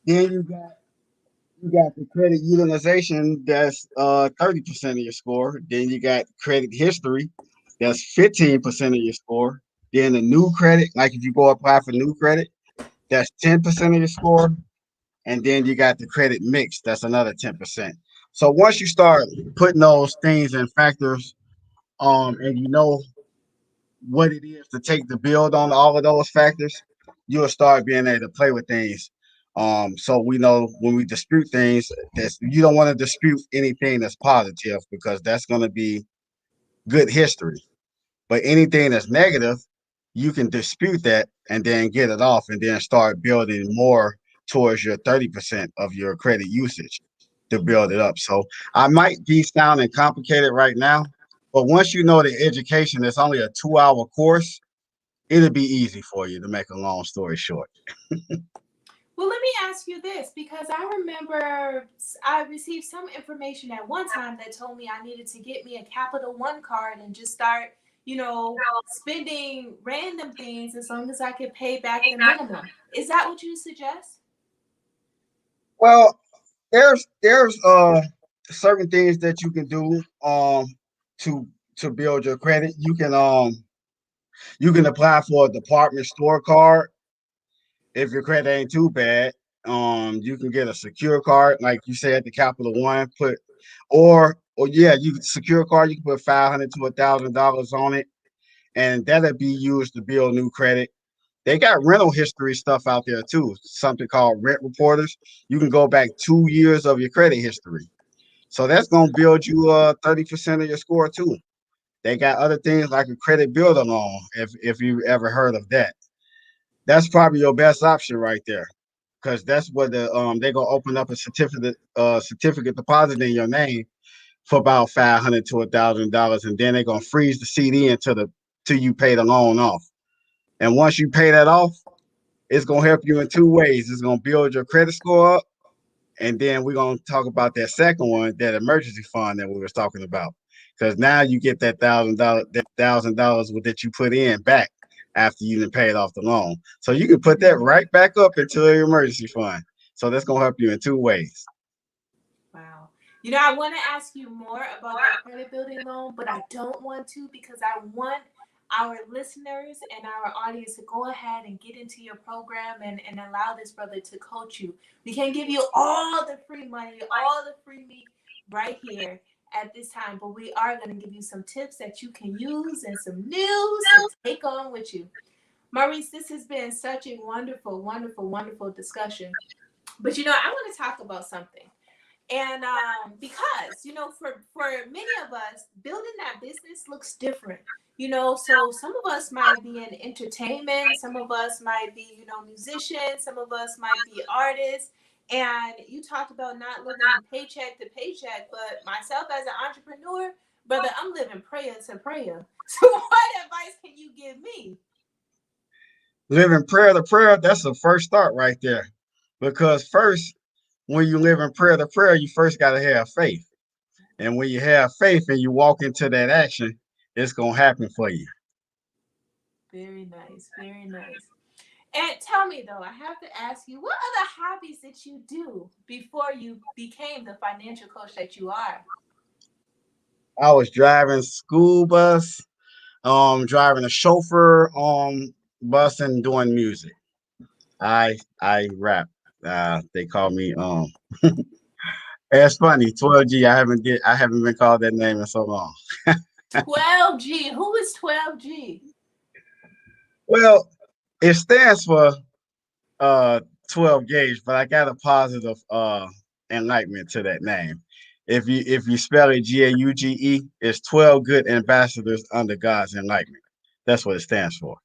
Then you got the credit utilization, that's 30% of your score. Then you got credit history, that's 15% of your score. Then the new credit, like if you go apply for new credit, that's 10% of your score. And then you got the credit mix, that's another 10%. So once you start putting those things and factors, and you know what it is to take the build on all of those factors, you'll start being able to play with things So we know when we dispute things, that's you don't want to dispute anything that's positive because that's going to be good history. But anything that's negative, you can dispute that and then get it off and then start building more towards your 30% of your credit usage to build it up. So I might be sounding complicated right now, but once you know the education is only a 2 hour course, it'll be easy for you to make a long story short. Well, let me ask you this because I remember I received some information at one time that told me I needed to get me a Capital One card and just start, spending random things as long as I could pay back the minimum. Is that what you suggest? Well, there's certain things that you can do to build your credit. You can apply for a department store card if your credit ain't too bad. You can get a secure card, like you said at the Capital One. Or yeah, you secure card. You can put $500 to $1,000 on it, and that'll be used to build new credit. They got rental history stuff out there too. Something called rent reporters. You can go back 2 years of your credit history. So that's gonna build you 30% of your score too. They got other things like a credit builder loan, if you ever heard of that. That's probably your best option right there. Because that's what they're gonna open up a certificate deposit in your name for about $500 to $1,000, and then they're gonna freeze the CD till you pay the loan off. And once you pay that off, it's gonna help you in two ways. It's gonna build your credit score up, and then we're gonna talk about that second one, that emergency fund that we was talking about. Because now you get that $1,000 that you put in back after you done paid off the loan. So you can put that right back up into your emergency fund. So that's gonna help you in two ways. Wow. I want to ask you more about that credit building loan, but I don't want to because I want our listeners and our audience to go ahead and get into your program and allow this brother to coach you. We can't give you all the free money, all the free meat right here at this time, but we are going to give you some tips that you can use and some news to take on with you. Maurice, this has been such a wonderful, wonderful, wonderful discussion. But I want to talk about something. And because for many of us, building that business looks different. So some of us might be in entertainment, some of us might be musicians, some of us might be artists. And you talked about not living paycheck to paycheck, but myself as an entrepreneur, brother, I'm living prayer to prayer. So what advice can you give me? Living prayer to prayer, that's the first start right there. Because first, when you live in prayer to prayer, you first got to have faith. And when you have faith and you walk into that action, it's going to happen for you. Very nice. Very nice. And tell me, though, I have to ask you, what other hobbies did you do before you became the financial coach that you are? I was driving school bus, driving a chauffeur bus, and doing music. I rap. They call me it's funny, 12G. I haven't been called that name in so long. 12G. Who is 12G? Well, it stands for 12 gauge, but I got a positive enlightenment to that name. If you spell it Gauge, it's 12 good ambassadors under God's enlightenment. That's what it stands for.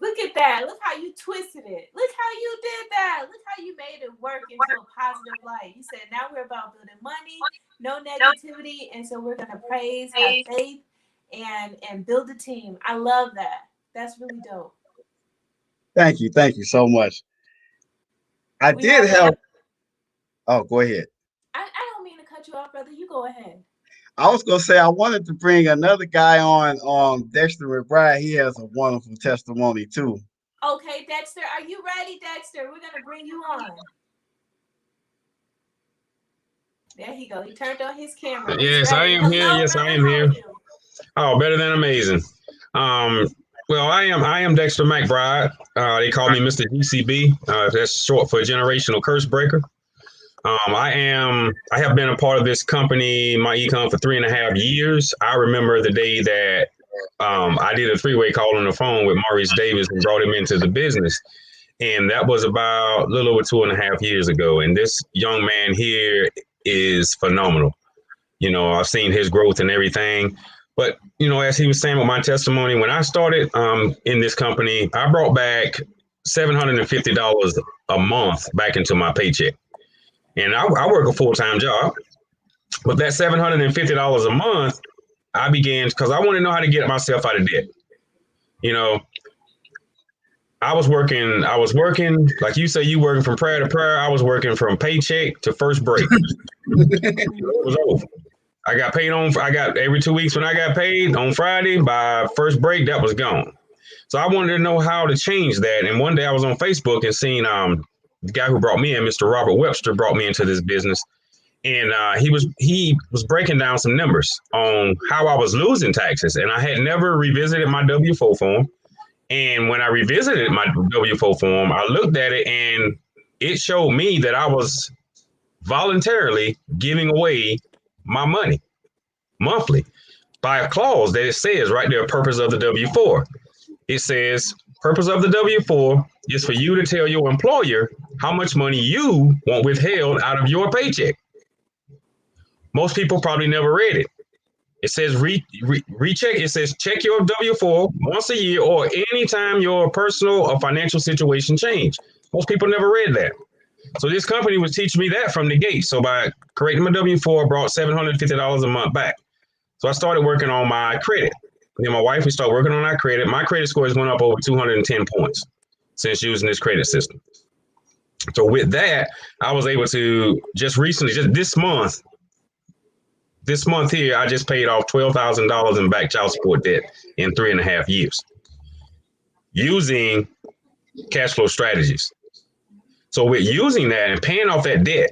Look at that. Look how you twisted it. Look how you did that. Look how you made it work into a positive light. You said, now we're about building money, no negativity. And so we're going to praise, have faith, and build a team. I love that. That's really dope. Thank you so much. I We did have help. Oh, go ahead. I don't mean to cut you off, brother. You go ahead. I was gonna say I wanted to bring another guy on, Dexter McBride. He has a wonderful testimony too. Okay, Dexter, are you ready, Dexter? We're gonna bring you on. There he go. He turned on his camera. He's Yes, I ready. am here. Hello, Yes, I brother. am How are here. you? Oh, better than amazing. Well, I am Dexter McBride. They call me Mr. GCB. That's short for Generational Curse Breaker. I have been a part of this company, my econ, for 3.5 years. I remember the day that I did a three-way call on the phone with Maurice Davis and brought him into the business. And that was about a little over 2.5 years ago. And this young man here is phenomenal. I've seen his growth and everything. But, as he was saying with my testimony, when I started in this company, I brought back $750 a month back into my paycheck. And I work a full-time job. But that $750 a month, I began, because I want to know how to get myself out of debt. I was working, like you say, you working from prayer to prayer. I was working from paycheck to first break. It was over. I got every 2 weeks when I got paid on Friday. By first break, that was gone. So I wanted to know how to change that. And one day I was on Facebook and seen the guy who brought me in, Mr. Robert Webster, brought me into this business. And he was breaking down some numbers on how I was losing taxes. And I had never revisited my W-4 form. And when I revisited my W-4 form, I looked at it and it showed me that I was voluntarily giving away my money monthly by a clause that it says right there, purpose of the W-4. It says, purpose of the W-4 is for you to tell your employer how much money you want withheld out of your paycheck. Most people probably never read it. It says recheck. It says check your W-4 once a year or anytime your personal or financial situation change. Most people never read that. So this company was teaching me that from the gate. So by creating my W-4, I brought $750 a month back. So I started working on my credit. Me and my wife, we started working on our credit. My credit scores went up over 210 points since using this credit system. So with that, I was able to just this month here, I just paid off $12,000 in back child support debt in 3.5 years using cash flow strategies. So with using that and paying off that debt,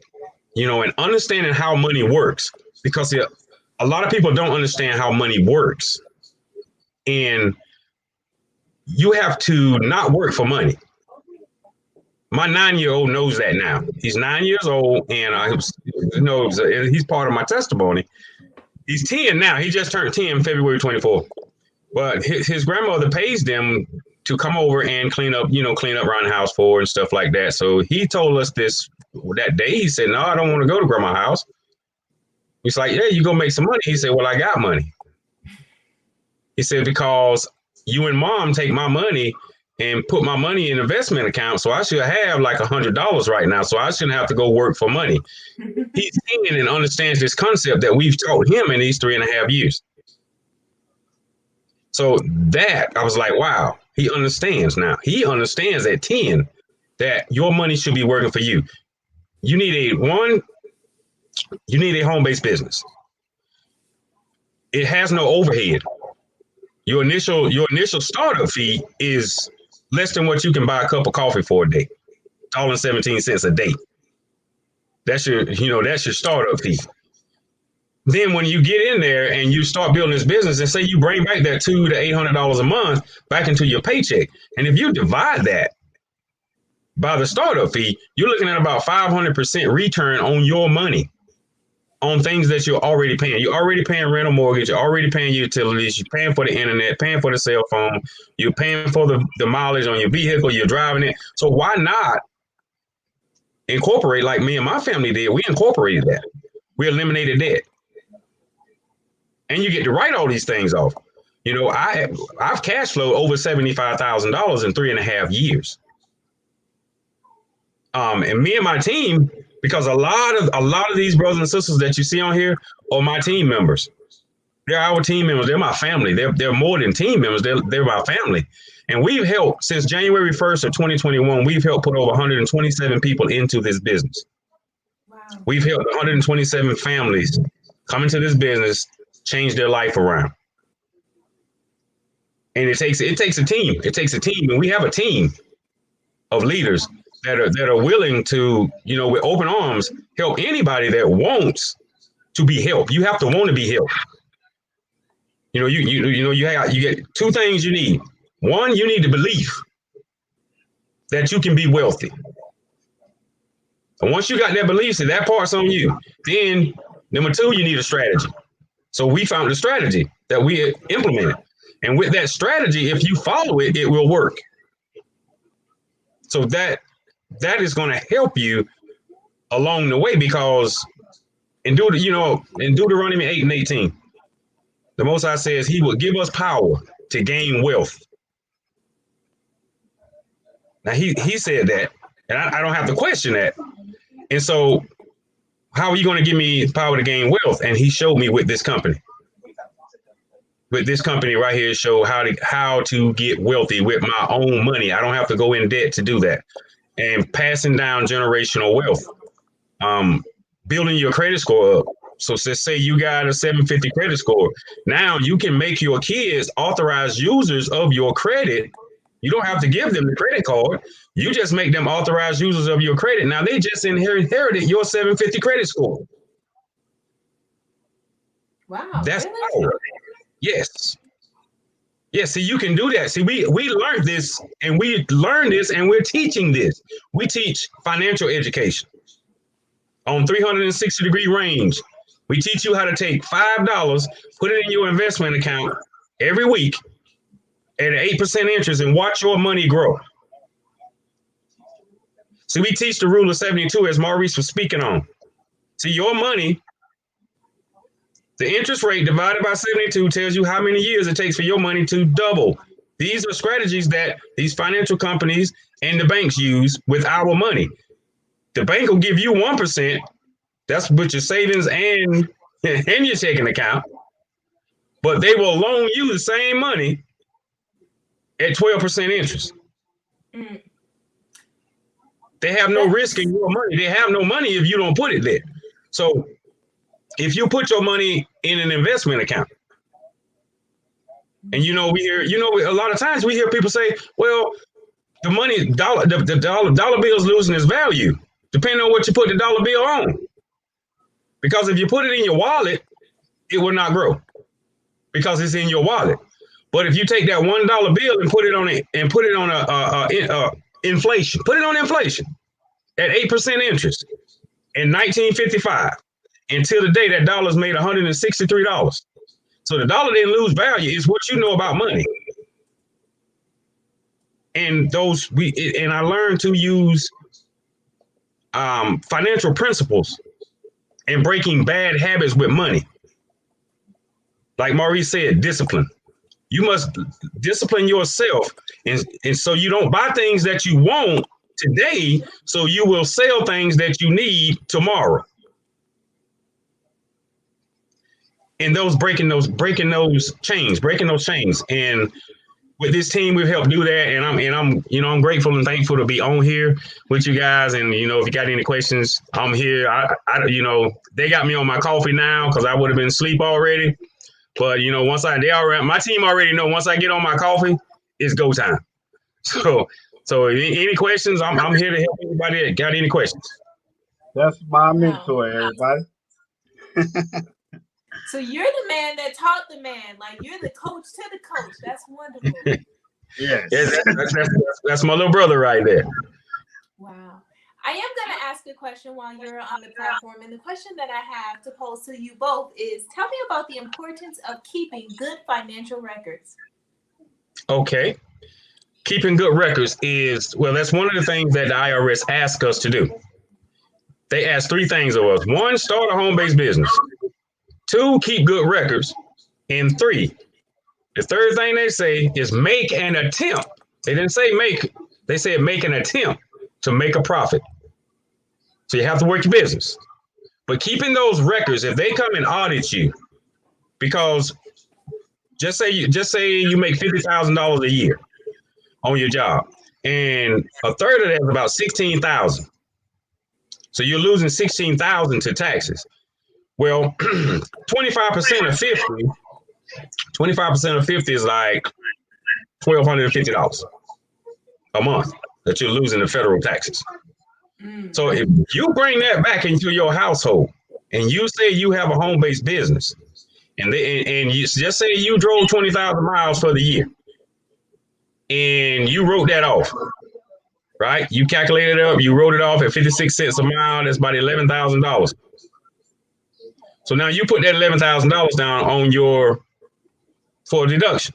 and understanding how money works, because a lot of people don't understand how money works. And you have to not work for money. My 9-year-old knows that now. He's 9 years old, and he's part of my testimony. He's 10 now. He just turned 10 February 24th. But his grandmother pays them to come over and clean up around the house for her and stuff like that. So he told us that day. He said, "No, I don't want to go to grandma's house." He's like, "Yeah, you go make some money." He said, "Well, I got money." He said, "Because you and mom take my money and put my money in investment account. So I should have like $100 right now. So I shouldn't have to go work for money." He's seen and understands this concept that we've taught him in these 3.5 years. So that I was like, wow, he understands now. He understands at 10 that your money should be working for you. You need a home-based business. It has no overhead. Your initial startup fee is less than what you can buy a cup of coffee for a day. $1.17 a day. That's your startup fee. Then when you get in there and you start building this business and say you bring back that $200 to $800 a month back into your paycheck. And if you divide that by the startup fee, you're looking at about 500% return on your money on things that you're already paying. You're already paying rent or mortgage. You're already paying utilities. You're paying for the internet, paying for the cell phone. You're paying for the mileage on your vehicle. You're driving it. So why not incorporate like me and my family did? We incorporated that. We eliminated debt. And you get to write all these things off. I've cash flowed over $75,000 in 3.5 years. And me and my team, because a lot of these brothers and sisters that you see on here are my team members. They're our team members. They're my family. They're more than team members. They're my family. And we've helped since January 1st of 2021. We've helped put over 127 people into this business. Wow. We've helped 127 families come into this business, change their life around. And it takes a team. It takes a team, and we have a team of leaders that are willing to, with open arms, help anybody that wants to be helped. You have to want to be helped. You get two things you need. One, you need the belief that you can be wealthy. And once you got that belief, so that part's on you. Then number two, you need a strategy. So we found a strategy that we implemented. And with that strategy, if you follow it, it will work. So that is going to help you along the way, because in Deuteronomy 8:18, the Most High says He will give us power to gain wealth. Now he said that, and I don't have to question that. And so, how are you going to give me power to gain wealth? And He showed me with this company. With this company right here, show how to get wealthy with my own money. I don't have to go in debt to do that. And passing down generational wealth, building your credit score up. So say you got a 750 credit score. Now you can make your kids authorized users of your credit. You don't have to give them the credit card. You just make them authorized users of your credit. Now they just inherited your 750 credit score. Wow. That's really? power. Yes. Yes, see, you can do that. See, we learned this, and we learned this, and we're teaching this. We teach financial education on 360-degree range. We teach you how to take $5, put it in your investment account every week at an 8% interest, and watch your money grow. See, we teach the rule of 72, as Maurice was speaking on. See, your money, the interest rate divided by 72 tells you how many years it takes for your money to double. These are strategies that these financial companies and the banks use with our money. The bank will give you 1%. That's with your savings and your checking account. But they will loan you the same money at 12% interest. Mm. They have no risk in your money. They have no money if you don't put it there. So if you put your money in an investment account, and a lot of times we hear people say, well, the money, the dollar bill is losing its value, depending on what you put the dollar bill on. Because if you put it in your wallet, it will not grow because it's in your wallet. But if you take that $1 bill and put it on inflation, put it on inflation at 8% interest in 1955, until the day that dollar's made $163. So the dollar didn't lose value. It's what you know about money. And I learned to use financial principles and breaking bad habits with money. Like Maurice said, discipline. You must discipline yourself, and so you don't buy things that you want today, so you will sell things that you need tomorrow. And breaking those chains. And with this team, we've helped do that. And I'm grateful and thankful to be on here with you guys. And if you got any questions, I'm here. They got me on my coffee now because I would have been asleep already. But my team already know once I get on my coffee, it's go time. So any questions, I'm here to help anybody that got any questions. That's my mentor, everybody. So you're the man that taught the man. Like, you're the coach to the coach. That's wonderful. Yes. That's my little brother right there. Wow. I am going to ask a question while you're on the platform. And the question that I have to pose to you both is, tell me about the importance of keeping good financial records. Okay. Keeping good records that's one of the things that the IRS asks us to do. They ask 3 things of us. 1, start a home-based business. 2, keep good records. And 3, the third thing they say is make an attempt. They didn't say make, they said make an attempt to make a profit. So you have to work your business. But keeping those records, if they come and audit you, because just say you make $50,000 a year on your job, and a third of that is about $16,000. So you're losing $16,000 to taxes. Well, 25% of 50, 25% of 50 is like $1,250 a month that you're losing to federal taxes. So if you bring that back into your household and you say you have a home-based business, and you just say you drove 20,000 miles for the year, and you wrote that off, right? You calculated it up, you wrote it off at 56 cents a mile. That's about $11,000. So now you put that $11,000 down for a deduction,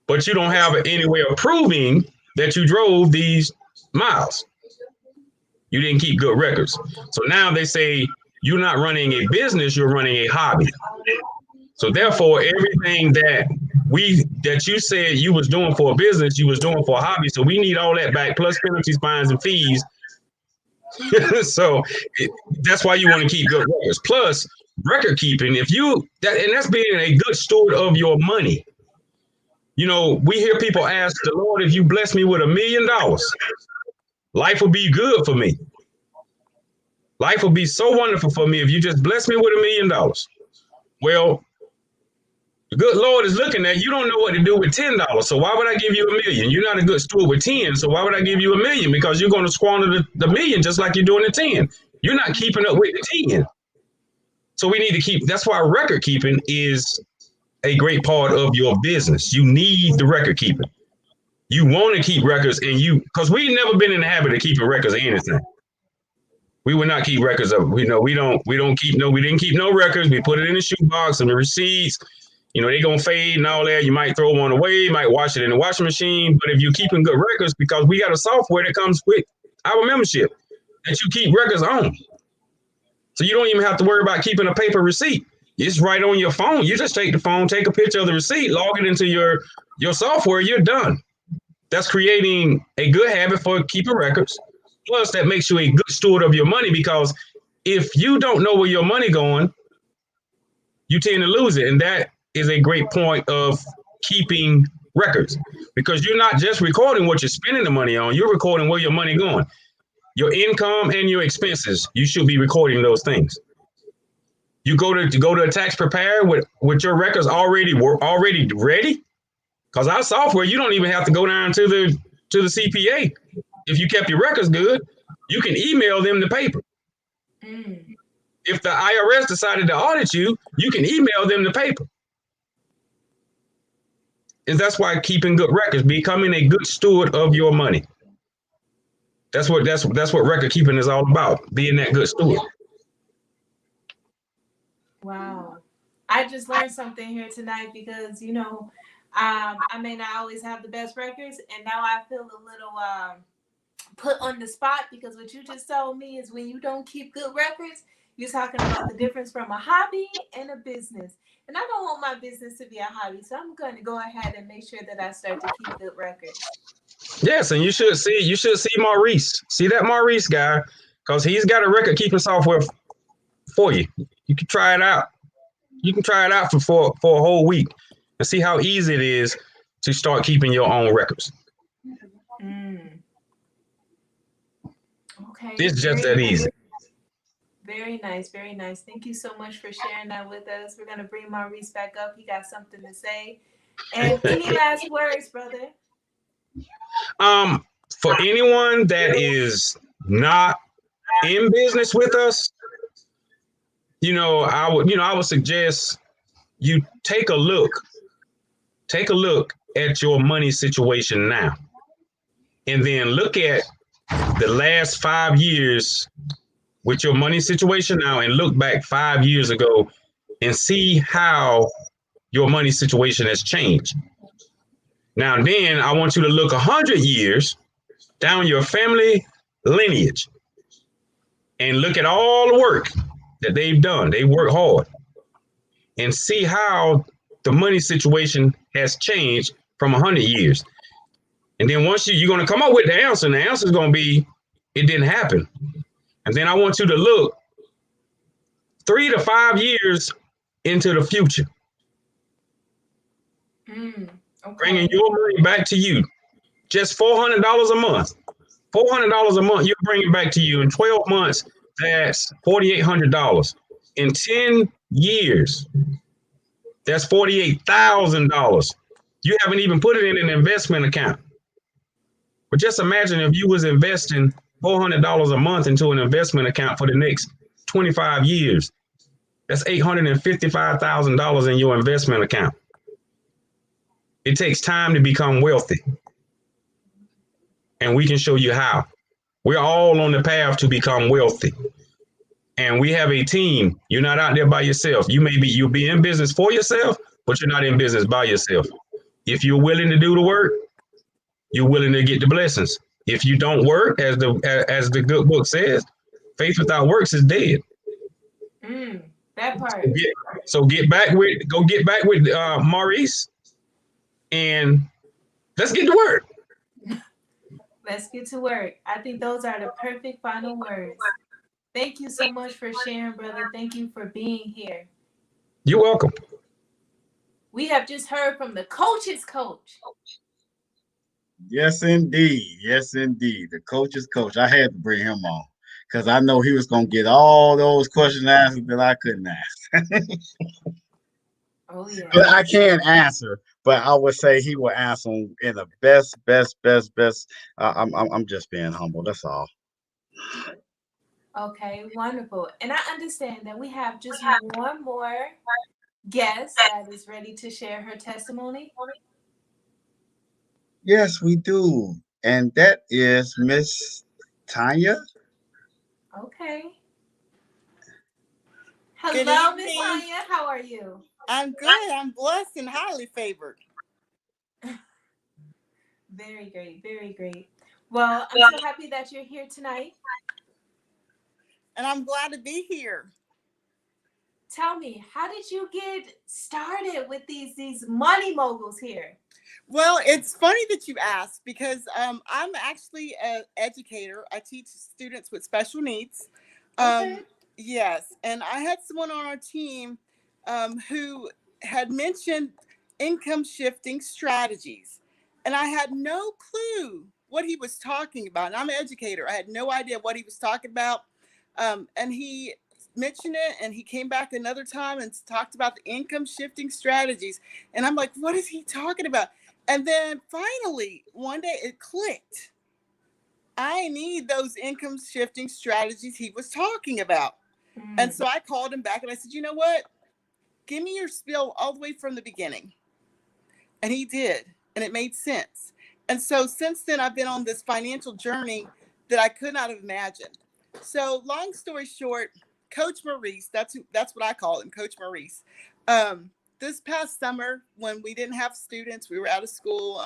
but you don't have any way of proving that you drove these miles. You didn't keep good records. So now they say you're not running a business, you're running a hobby. So therefore, everything that you said you was doing for a business, you was doing for a hobby. So we need all that back, plus penalties, fines, and fees. So that's why you want to keep good records. Plus record keeping, and that's being a good steward of your money. You know, we hear people ask the Lord, if you bless me with $1 million, life will be good for me. Life will be so wonderful for me if you just bless me with $1 million. Well, the good Lord is looking at you. Don't know what to do with $10. So why would I give you $1 million? You're not a good steward with 10. So why would I give you $1 million? Because you're going to squander the million just like you're doing the 10. You're not keeping up with the 10. So we need to keep. That's why record keeping is a great part of your business. You need the record keeping. You want to keep records, because we've never been in the habit of keeping records of anything. We would not keep records of. We didn't keep no records. We put it in the shoebox and the receipts. They're gonna fade and all that. You might throw one away, you might wash it in the washing machine. But if you're keeping good records, because we got a software that comes with our membership that you keep records on. So you don't even have to worry about keeping a paper receipt. It's right on your phone. You just take the phone, take a picture of the receipt, log it into your software, you're done. That's creating a good habit for keeping records. Plus, that makes you a good steward of your money, because if you don't know where your money going, you tend to lose it. And that is a great point of keeping records, because you're not just recording what you're spending the money on, you're recording where your money going. Your income and your expenses, you should be recording those things. You go to a tax preparer with your records already ready, because our software, you don't even have to go down to the CPA. If you kept your records good, you can email them the paper. If the IRS decided to audit you, you can email them the paper. And that's why keeping good records, becoming a good steward of your money. That's what record keeping is all about, being that good steward. Wow. I just learned something here tonight, because, I may not always have the best records, and now I feel a little put on the spot, because what you just told me is when you don't keep good records, you're talking about the difference from a hobby and a business. And I don't want my business to be a hobby, so I'm going to go ahead and make sure that I start to keep good records. Yes, and you should see Maurice. See that Maurice guy, because he's got a record keeping software for you. You can try it out. You can try it out for a whole week and see how easy it is to start keeping your own records. Okay. It's just that easy. Very nice, very nice. Thank you so much for sharing that with us. We're going to bring Maurice back up. He got something to say. And any last words, brother? For anyone that is not in business with us, I would suggest you take a look at your money situation now, and then look at the last 5 years with your money situation now, and look back 5 years ago and see how your money situation has changed. Now, then I want you to look 100 years down your family lineage and look at all the work that they've done. They work hard, and see how the money situation has changed from 100 years. And then once you're going to come up with the answer, and the answer is going to be, it didn't happen. And then I want you to look 3 to 5 years into the future. Okay. Bringing your money back to you. Just $400 a month. $400 a month, you're bringing back to you in 12 months. That's $4,800. In 10 years, that's $48,000. You haven't even put it in an investment account. But just imagine if you was investing $400 a month into an investment account for the next 25 years. That's $855,000 in your investment account. It takes time to become wealthy. And we can show you how. We're all on the path to become wealthy. And we have a team. You're not out there by yourself. You'll be in business for yourself, but you're not in business by yourself. If you're willing to do the work, you're willing to get the blessings. If you don't work, as the good book says, faith without works is dead. That part. So get back with Maurice, and let's get to work. Let's get to work. I think those are the perfect final words. Thank you so much for sharing, brother. Thank you for being here. You're welcome. We have just heard from the coach's coach. Yes, indeed. Yes, indeed. The coach's coach. I had to bring him on because I know he was going to get all those questions answered that I couldn't ask. Oh, yeah. But I can answer, but I would say he will answer them in the best. I'm just being humble. That's all. Okay, wonderful. And I understand that we have just one more guest that is ready to share her testimony. Yes, we do. And that is Miss Tanya. Okay. Good Hello, Miss evening. Tanya. How are you? I'm good. I'm blessed and highly favored. Very great. Very great. Well, I'm so happy that you're here tonight. And I'm glad to be here. Tell me, how did you get started with these money moguls here? Well, it's funny that you asked because I'm actually an educator. I teach students with special needs. Okay. Yes. And I had someone on our team who had mentioned income shifting strategies. And I had no clue what he was talking about. And I'm an educator. I had no idea what he was talking about. And he mentioned it, and he came back another time and talked about the income shifting strategies. And I'm like, what is he talking about? And then finally, one day it clicked. I need those income shifting strategies he was talking about. And so I called him back and I said, you know what? Give me your spiel all the way from the beginning. And he did. And it made sense. And so since then, I've been on this financial journey that I could not have imagined. So long story short, Coach Maurice, that's what I call him, Coach Maurice. This past summer, when we didn't have students, we were out of school,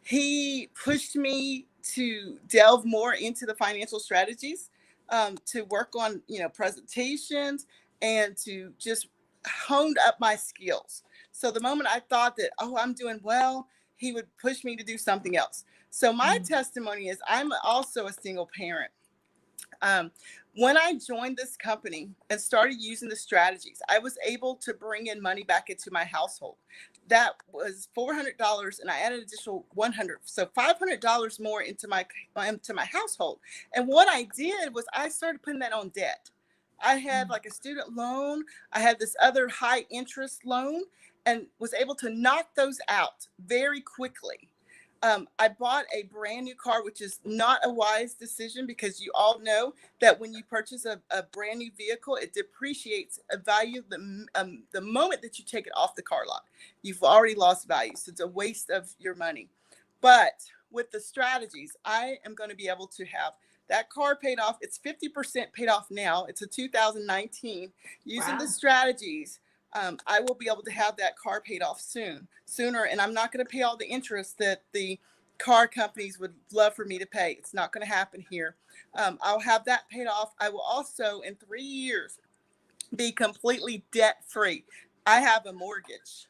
he pushed me to delve more into the financial strategies, to work on, presentations and to just honed up my skills. So the moment I thought that, oh, I'm doing well, he would push me to do something else. So my testimony is I'm also a single parent. When I joined this company and started using the strategies, I was able to bring in money back into my household. That was $400, and I added additional $100, so $500 more into my household. And what I did was I started putting that on debt. I had like a student loan. I had this other high interest loan, and was able to knock those out very quickly. I bought a brand new car, which is not a wise decision because you all know that when you purchase a brand new vehicle, it depreciates a value the moment that you take it off the car lot. You've already lost value. So it's a waste of your money. But with the strategies, I am going to be able to have that car paid off. It's 50% paid off now. It's a 2019. Using the strategies, I will be able to have that car paid off sooner, and I'm not going to pay all the interest that the car companies would love for me to pay. It's not going to happen here. I'll have that paid off. I will also, in 3 years, be completely debt free. I have a mortgage.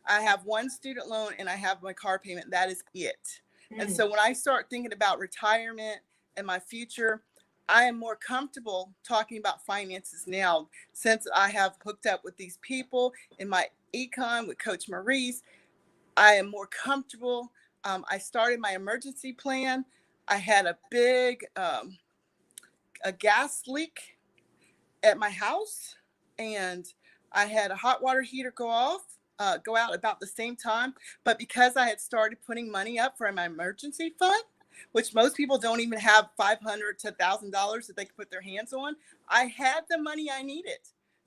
I have one student loan, and I have my car payment. That is it. And so when I start thinking about retirement and my future, I am more comfortable talking about finances now since I have hooked up with these people in my econ with Coach Maurice. I am more comfortable. I started my emergency plan. I had a big a gas leak at my house, and I had a hot water heater go out about the same time. But because I had started putting money up for my emergency fund, which most people don't even have $500 to $1,000 that they can put their hands on, I had the money I needed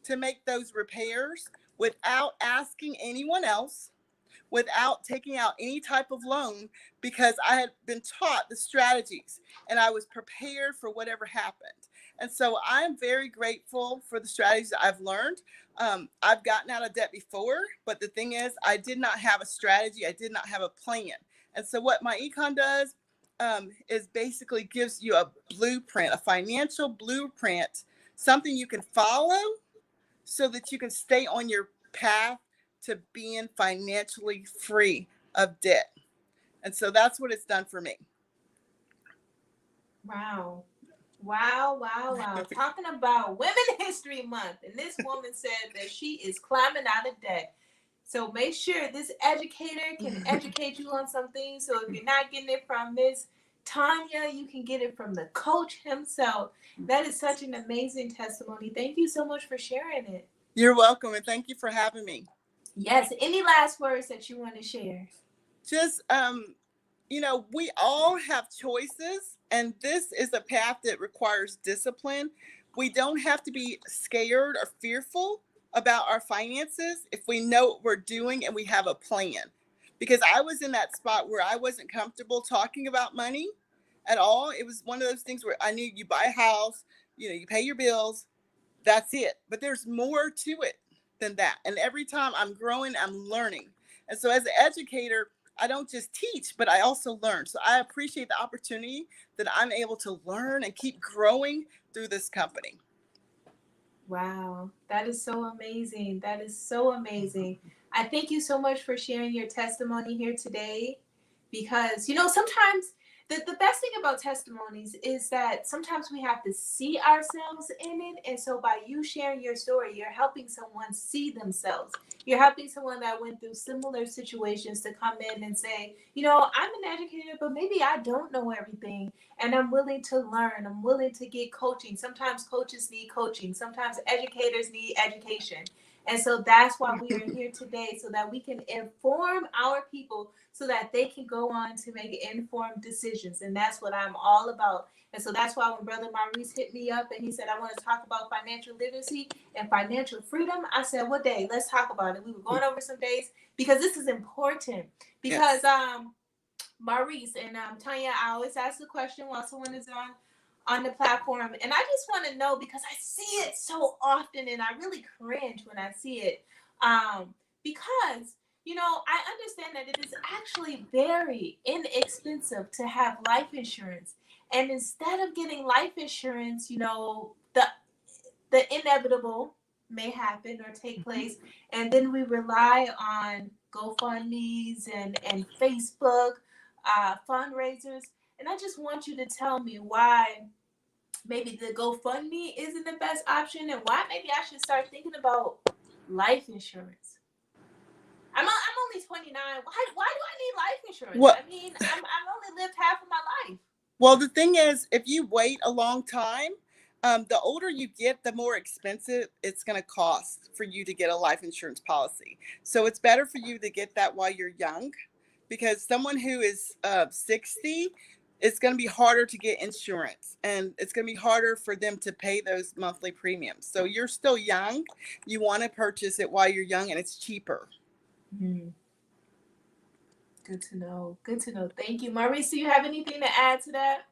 to make those repairs without asking anyone else, without taking out any type of loan, because I had been taught the strategies and I was prepared for whatever happened. And so I'm very grateful for the strategies that I've learned. I've gotten out of debt before, but the thing is, I did not have a strategy. I did not have a plan. And so what my econ does is basically gives you a blueprint, a financial blueprint, something you can follow so that you can stay on your path to being financially free of debt. And so that's what it's done for me. Wow. Wow, wow, wow. Talking about Women History Month. And this woman said that she is climbing out of debt. So make sure this educator can educate you on some things. So if you're not getting it from Miss Tanya, you can get it from the coach himself. That is such an amazing testimony. Thank you so much for sharing it. You're welcome, and thank you for having me. Yes. Any last words that you want to share? Just we all have choices, and this is a path that requires discipline. We don't have to be scared or fearful about our finances if we know what we're doing and we have a plan. Because I was in that spot where I wasn't comfortable talking about money at all. It was one of those things where I knew you buy a house, you pay your bills, that's it. But there's more to it than that. And every time I'm growing, I'm learning. And so as an educator, I don't just teach, but I also learn. So I appreciate the opportunity that I'm able to learn and keep growing through this company. Wow, that is so amazing. That is so amazing. I thank you so much for sharing your testimony here today because, sometimes the best thing about testimonies is that sometimes we have to see ourselves in it. And so by you sharing your story, you're helping someone see themselves. You're helping someone that went through similar situations to come in and say, I'm an educator, but maybe I don't know everything. And I'm willing to learn. I'm willing to get coaching. Sometimes coaches need coaching. Sometimes educators need education. And so that's why we are here today, so that we can inform our people so that they can go on to make informed decisions. And that's what I'm all about. And so that's why when Brother Maurice hit me up and he said, I want to talk about financial literacy and financial freedom, I said, what day? Let's talk about it. We were going over some days because this is important. Because Maurice and Tanya, I always ask the question while someone is on the platform, and I just want to know because I see it so often, and I really cringe when I see it, because I understand that it is actually very inexpensive to have life insurance, and instead of getting life insurance, the inevitable may happen or take place, and then we rely on GoFundMe's and Facebook fundraisers. And I just want you to tell me why maybe the GoFundMe isn't the best option and why maybe I should start thinking about life insurance. I'm only 29. Why do I need life insurance? Well, I mean, I've only lived half of my life. Well, the thing is, if you wait a long time, the older you get, the more expensive it's going to cost for you to get a life insurance policy. So it's better for you to get that while you're young, because someone who is 60, it's going to be harder to get insurance, and it's going to be harder for them to pay those monthly premiums. So you're still young. You want to purchase it while you're young, and it's cheaper. Mm-hmm. Good to know. Good to know. Thank you. Maurice, do you have anything to add to that?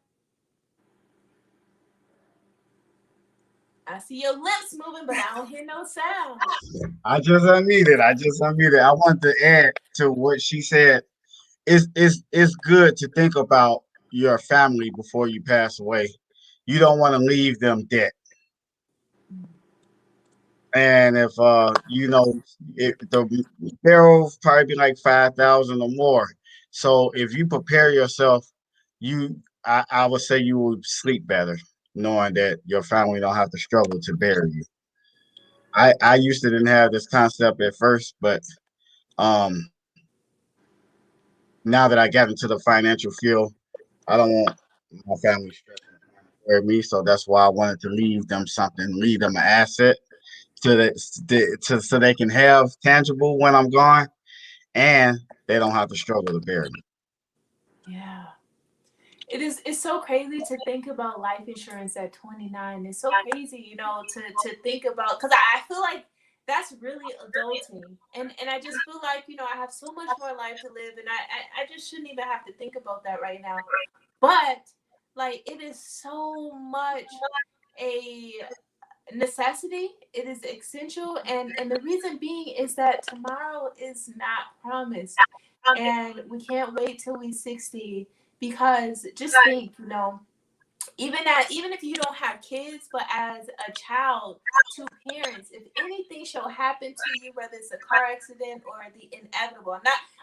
I see your lips moving, but I don't hear no sound. I just unmuted. I want to add to what she said. It's good to think about your family before you pass away. You don't want to leave them debt. And if if the barrel probably be like 5,000 or more. So if you prepare yourself, I would say you will sleep better, knowing that your family don't have to struggle to bury you. I used to didn't have this concept at first, but um now that I got into the financial field, I don't want my family stressing for me. So that's why I wanted to leave them something, leave them an asset so they can have tangible when I'm gone, and they don't have to struggle to bury me. Yeah. It's so crazy to think about life insurance at 29. It's so crazy, to think about, because I feel like that's really adulting. And I just feel like, I have so much more life to live, and I just shouldn't even have to think about that right now. But like it is so much a necessity. It is essential, and the reason being is that tomorrow is not promised. and we can't wait till we're 60, because just think, even if you don't have kids, but as a child to parents, if anything shall happen to you, whether it's a car accident or the inevitable,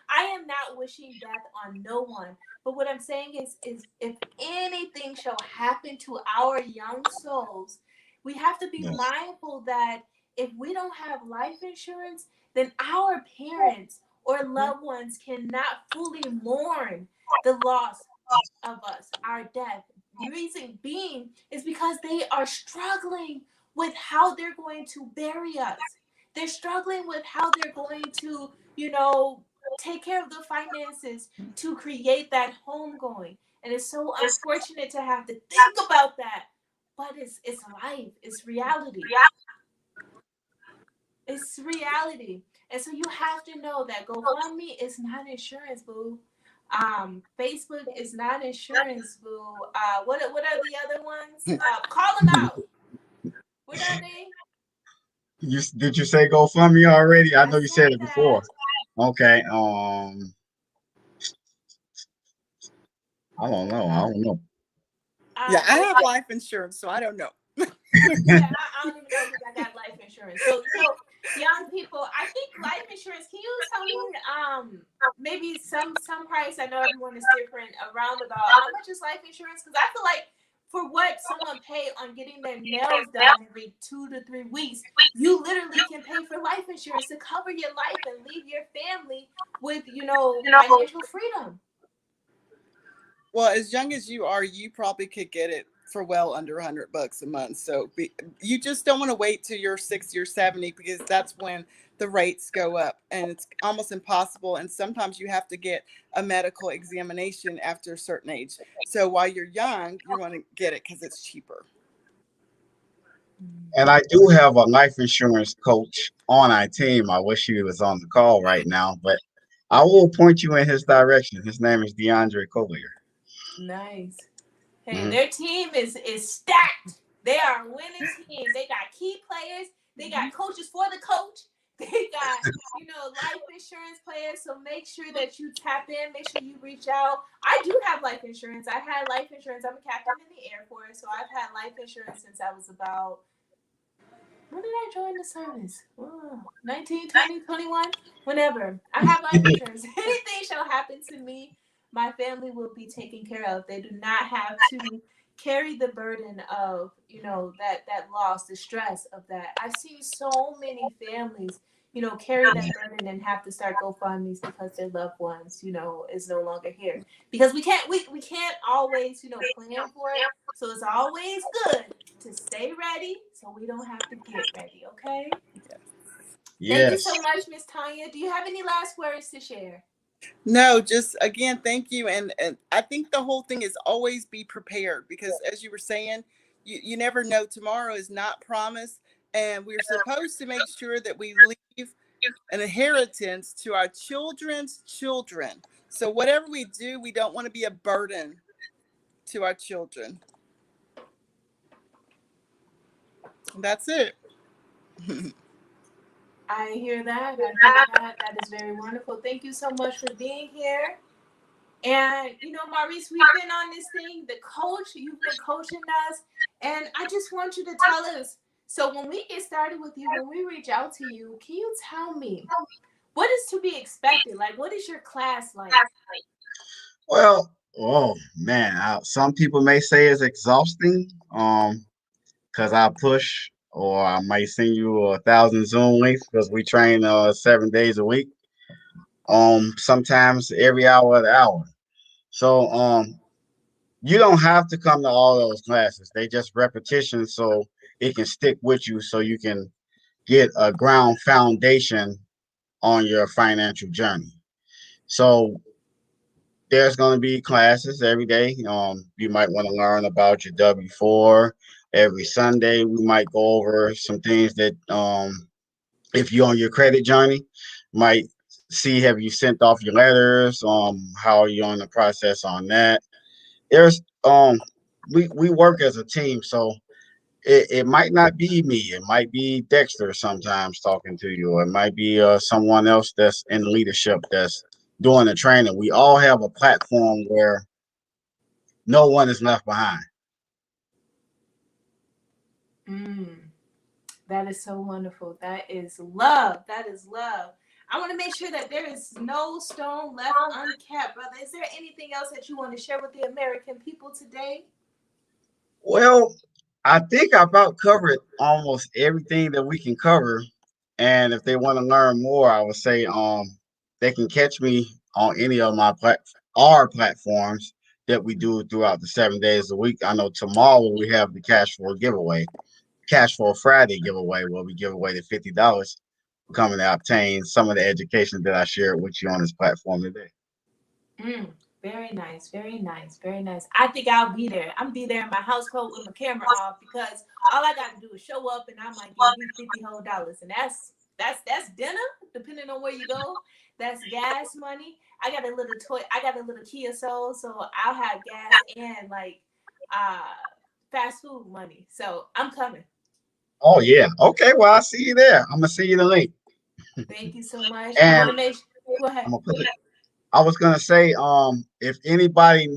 I am not wishing death on no one, but what I'm saying is if anything shall happen to our young souls, we have to be Yes. mindful that if we don't have life insurance, then our parents or loved ones cannot fully mourn the loss of us, our death. Reason being is because they are struggling with how they're going to bury us. They're struggling with how they're going to, take care of the finances to create that home going. And it's so unfortunate to have to think about that. But it's life, it's reality. It's reality. And so you have to know that GoFundMe is not insurance, boo. Facebook is not insurance, boo. What are the other ones? Call them out. What are they? Did you say GoFundMe already? I I know you said said it that. before. Okay. I don't know. I don't know. Yeah, I Go have life insurance, so I don't know. Yeah, I don't even know because I got life insurance. So young people, I think life insurance. Can you tell me maybe some price? I know everyone is different around about how much is life insurance? Because I feel like for what someone pay on getting their nails done every 2 to 3 weeks, you literally can pay for life insurance to cover your life and leave your family with financial freedom. Well, as young as you are, you probably could get it for well under $100 a month. So you just don't want to wait till you're 60 or 70 because that's when the rates go up and it's almost impossible. And sometimes you have to get a medical examination after a certain age. So while you're young, you want to get it because it's cheaper. And I do have a life insurance coach on our team. I wish he was on the call right now, but I will point you in his direction. His name is DeAndre Collier. Nice. Hey, Hmm. their team is stacked. They are a winning team. They got key players. They got coaches for the coach. They got, life insurance players. So make sure that you tap in. Make sure you reach out. I do have life insurance. I had life insurance. I'm a captain in the Air Force. So I've had life insurance since I was about, when did I join the service? Oh, 19, 20, 21? Whenever. I have life insurance. Anything shall happen to me, my family will be taken care of. They do not have to carry the burden of, that loss, the stress of that. I've seen so many families, carry that burden and have to start GoFundMe's because their loved ones, is no longer here. Because we can't always, plan for it. So it's always good to stay ready so we don't have to get ready, okay? Thank you Yes. so much, Miss Tanya. Do you have any last words to share? No, just again, thank you. And I think the whole thing is always be prepared because as you were saying, you never know. Tomorrow is not promised. And we're supposed to make sure that we leave an inheritance to our children's children. So whatever we do, we don't want to be a burden to our children. And that's it. I hear that. I hear that. That is very wonderful. Thank you so much for being here. And Maurice, we've been on this thing, the coach, you've been coaching us, and I just want you to tell us. So when we get started with you, when we reach out to you, can you tell me what is to be expected? Like, what is your class like? Well, oh man, some people may say it's exhausting. Because I push, or I might send you 1,000 Zoom links because we train 7 days a week. Sometimes every hour of the hour. So you don't have to come to all those classes. They just repetition, so it can stick with you, so you can get a ground foundation on your financial journey. So there's going to be classes every day. You might want to learn about your W-4. Every Sunday, we might go over some things that, if you're on your credit journey, might see have you sent off your letters. How are you on the process on that? There's we work as a team, so it might not be me. It might be Dexter sometimes talking to you, or it might be someone else that's in leadership that's during the training. We all have a platform where no one is left behind. That is so wonderful. That is love. That is love. I want to make sure that there is no stone left uncapped, brother. Is there anything else that you want to share with the American people today? Well, I think I about covered almost everything that we can cover. And if they want to learn more, I would say they can catch me on any of our platforms that we do throughout the 7 days a week. I know tomorrow we have the Cash for Friday giveaway, where we give away the $50 coming to obtain some of the education that I shared with you on this platform today. Very nice, very nice, very nice. I think I'll be there. I'm be there in my house coat with my camera off because all I got to do is show up and I might give you $50 and that's dinner depending on where you go. That's gas money. I got a little toy. I got a little Kia Soul, so I'll have gas and like uh fast food money. So I'm coming. Oh yeah. Okay. Well, I'll see you there. I'm gonna see you the link. Thank you so much. I And want to make sure. Go I'm ahead. gonna put it. I was gonna say, if anybody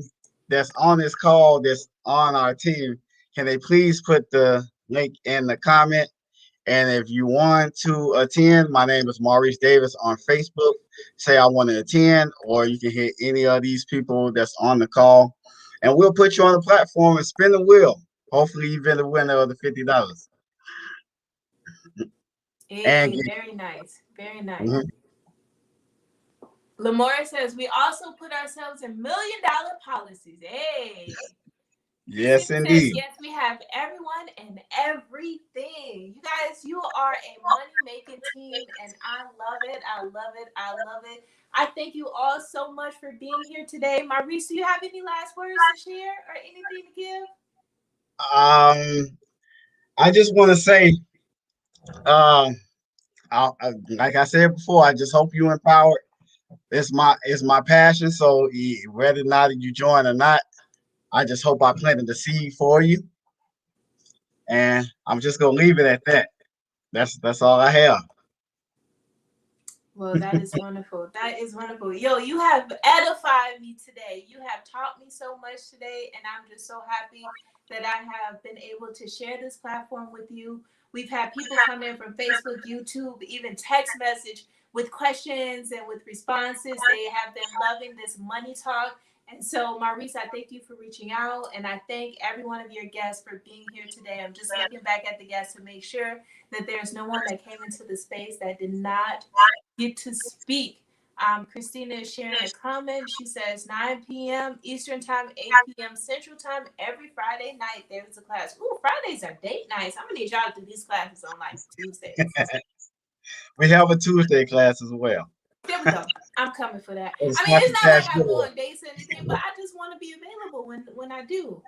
that's on this call that's on our team, can they please put the link in the comment? And if you want to attend, my name is Maurice Davis on Facebook. Say I want to attend, or you can hit any of these people that's on the call, and we'll put you on the platform and spin the wheel. Hopefully, you've been the winner of the $50. And Hey, very nice, very nice. mhm. Lamora says we also put ourselves in $1 million policies. Hey. Yes, Christina says, indeed. yes, we have everyone and everything. You guys, you are a money-making team, and I love it. I love it. I love it. I thank you all so much for being here today. Maurice, do you have any last words to share or anything to give? I just want to say, um, like I said before, I just hope you empowered. It's my passion. So whether or not you join or not, I just hope I planted the seed for you, and I'm just gonna leave it at that. That's all I have. Well, that is wonderful. That is wonderful. Yo, you have edified me today. You have taught me so much today, and I'm just so happy that I have been able to share this platform with you. We've had people come in from Facebook, YouTube, even text message with questions and with responses. They have been loving this money talk. And so, Maurice, I thank you for reaching out, and I thank every one of your guests for being here today. I'm just looking back at the guests to make sure that there's no one that came into the space that did not get to speak. Christina is sharing a comment. She says 9 p.m. Eastern Time, 8 p.m. Central Time, every Friday night there is a class. Ooh, Fridays are date nights. I'm gonna need y'all to do these classes on like Tuesdays. We have a Tuesday class as well. There we go. I'm coming for that. It's I mean, it's Happy not Cash like I go giveaway. on dates or anything, but I just want to be available when I do.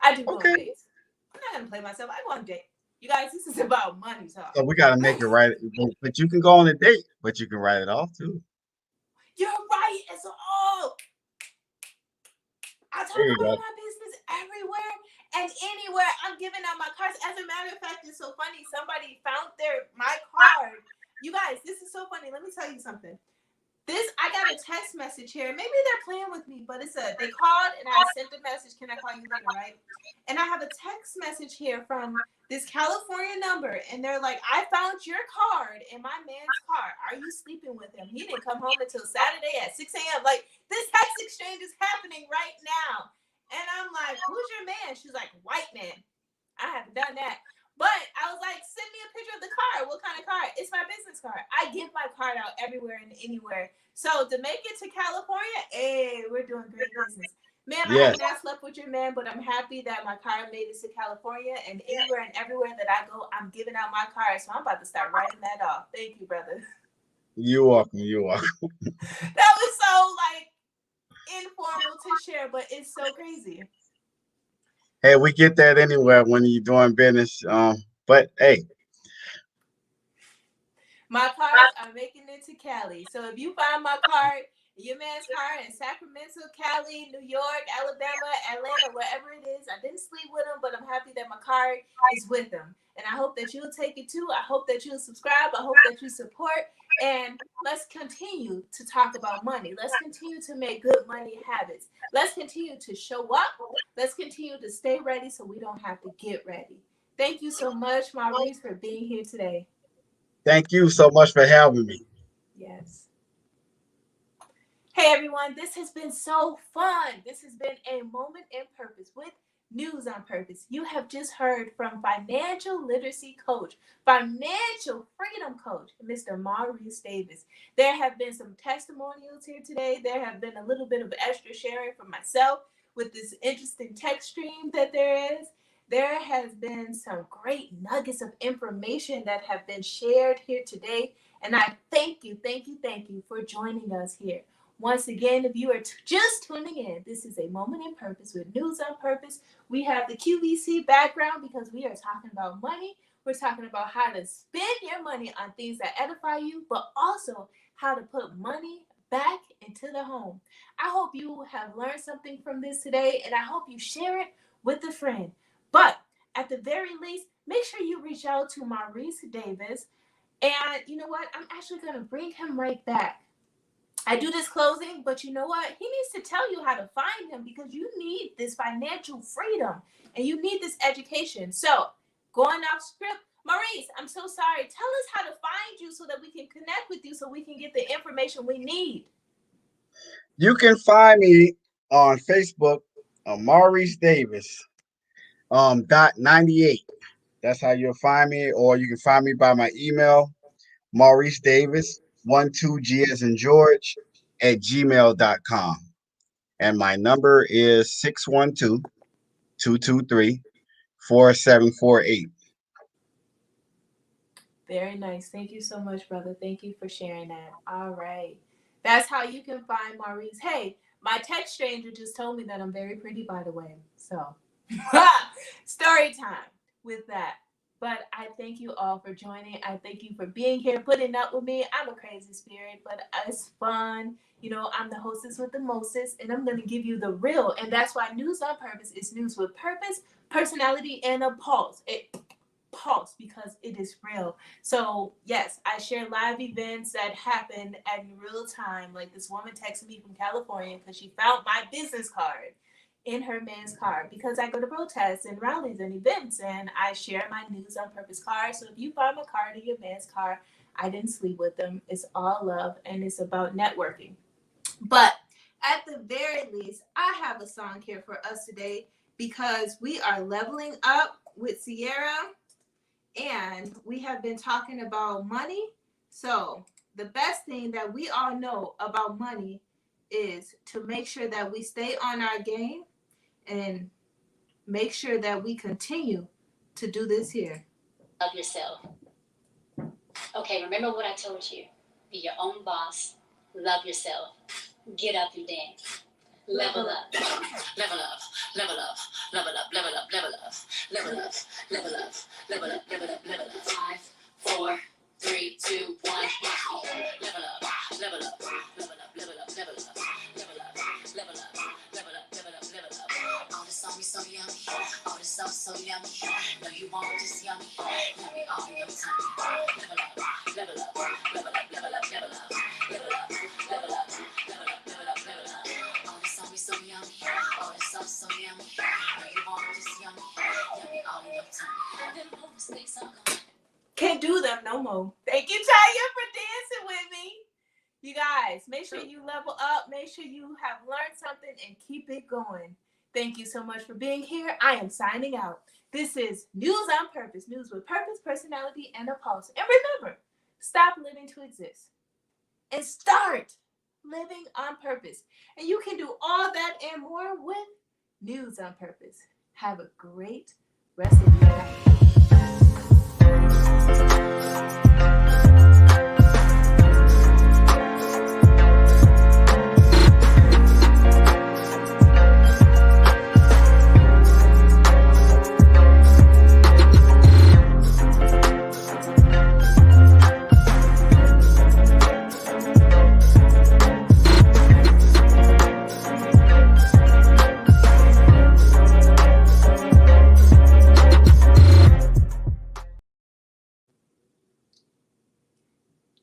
I do go on Okay. dates. I'm not gonna play myself. I go on date. You guys, this is about money talk. So we gotta make it right. But you can go on a date, but you can write it off too. You're right. It's all. I talk There you about go. my business everywhere and anywhere. I'm giving out my cards. As a matter of fact, it's so funny. Somebody found my card. You guys, this is so funny. Let me tell you something. I got a text message here. Maybe they're playing with me, but they called and I sent a message. Can I call you later, right? And I have a text message here from this California number, and they're like, I found your card in my man's car. Are you sleeping with him? He didn't come home until Saturday at 6 a.m. Like, this text exchange is happening right now. And I'm like, who's your man? She's like, white man. I haven't done that. But I was like, send me a picture of the card. What kind of card? It's my business card. I give my card out everywhere and anywhere. So to make it to California, hey, we're doing great business. Ma'am, I Yes. have not slept with your man, but I'm happy that my card made it to California. And anywhere and everywhere that I go, I'm giving out my card. So I'm about to start writing that off. Thank you, brother. You're welcome. You're welcome. That was so like informal to share, but it's so crazy. Hey, we get that anywhere when you're doing business. But hey, My cards are making it to Cali. So if you find my card, your man's car in Sacramento, Cali, New York, Alabama, Atlanta, wherever it is. I didn't sleep with him, but I'm happy that my car is with him. And I hope that you'll take it too. I hope that you'll subscribe. I hope that you support. And let's continue to talk about money. Let's continue to make good money habits. Let's continue to show up. Let's continue to stay ready so we don't have to get ready. Thank you so much, Maurice, for being here today. Thank you so much for having me. Yes. Hey, everyone. This has been so fun. This has been a moment in purpose with News on Purpose. You have just heard from financial literacy coach, financial freedom coach, Mr. Maurice Davis. There have been some testimonials here today. There have been a little bit of extra sharing from myself with this interesting text stream that there is. There has been some great nuggets of information that have been shared here today. And I thank you for joining us here. Once again, if you are just tuning in, this is a moment in purpose with News on Purpose. We have the QVC background because we are talking about money. We're talking about how to spend your money on things that edify you, but also how to put money back into the home. I hope you have learned something from this today, and I hope you share it with a friend. But at the very least, make sure you reach out to Maurice Davis. And you know what? I'm actually going to bring him right back. I do this closing, but you know what? He needs to tell you how to find him because you need this financial freedom and you need this education. So, going off script, Maurice, I'm so sorry. Tell us how to find you so that we can connect with you so we can get the information we need. You can find me on Facebook, Maurice Davis. .98. That's how you'll find me, or you can find me by my email, Maurice Davis 12G as in George @gmail.com. And my number is 612-223-4748. Very nice. Thank you so much, brother. Thank you for sharing that. All right. That's how you can find Maurice. Hey, my text stranger just told me that I'm very pretty, by the way. So story time with that. But I thank you all for joining. I thank you for being here, putting up with me. I'm a crazy spirit, but it's fun. You know, I'm the hostess with the mostest, and I'm going to give you the real. And that's why News on Purpose is news with purpose, personality, and a pulse. Pulse because it is real. So yes, I share live events that happen at real time. Like this woman texted me from California because she found my business card in her man's car because I go to protests and rallies and events and I share my News on Purpose card. So if you find my card in your man's car, I didn't sleep with them. It's all love and it's about networking. But at the very least, I have a song here for us today because we are leveling up with Sierra and we have been talking about money. So the best thing that we all know about money is to make sure that we stay on our game and make sure that we continue to do this here. Love yourself. Okay, remember what I told you. Be your own boss. Love yourself. Get up and dance. Level up. Level up. Level up. Level up. Level up. Level up. Level up. Level up. Level up. Level up. Level up. 5, 4, 3, 2, 1. Level up. Level up. Level up. Level up. Level up. Level up. Level up. Level up. Level up. Level up. Oh, this song is so yummy. Oh, this song so yummy. No, you want this yummy. Yummy all in your tummy. Level up. Level up. Level up. Level up. Level up. Level up. Level up. Level up. Level up. Level up. Oh, this song is so yummy. Oh, this song so yummy. No, you want this yummy. Yummy all in your tummy. Them whole mistakes are gone. Can't do them no more. Thank you, Taya, for dancing with me. You guys, make sure you level up. Make sure you have learned something and keep it going. Thank you so much for being here. I am signing out. This is News on Purpose. News with purpose, personality, and a pulse. And remember, stop living to exist and start living on purpose. And you can do all that and more with News on Purpose. Have a great rest of your night.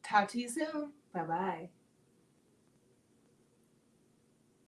Talk to you soon. Bye bye.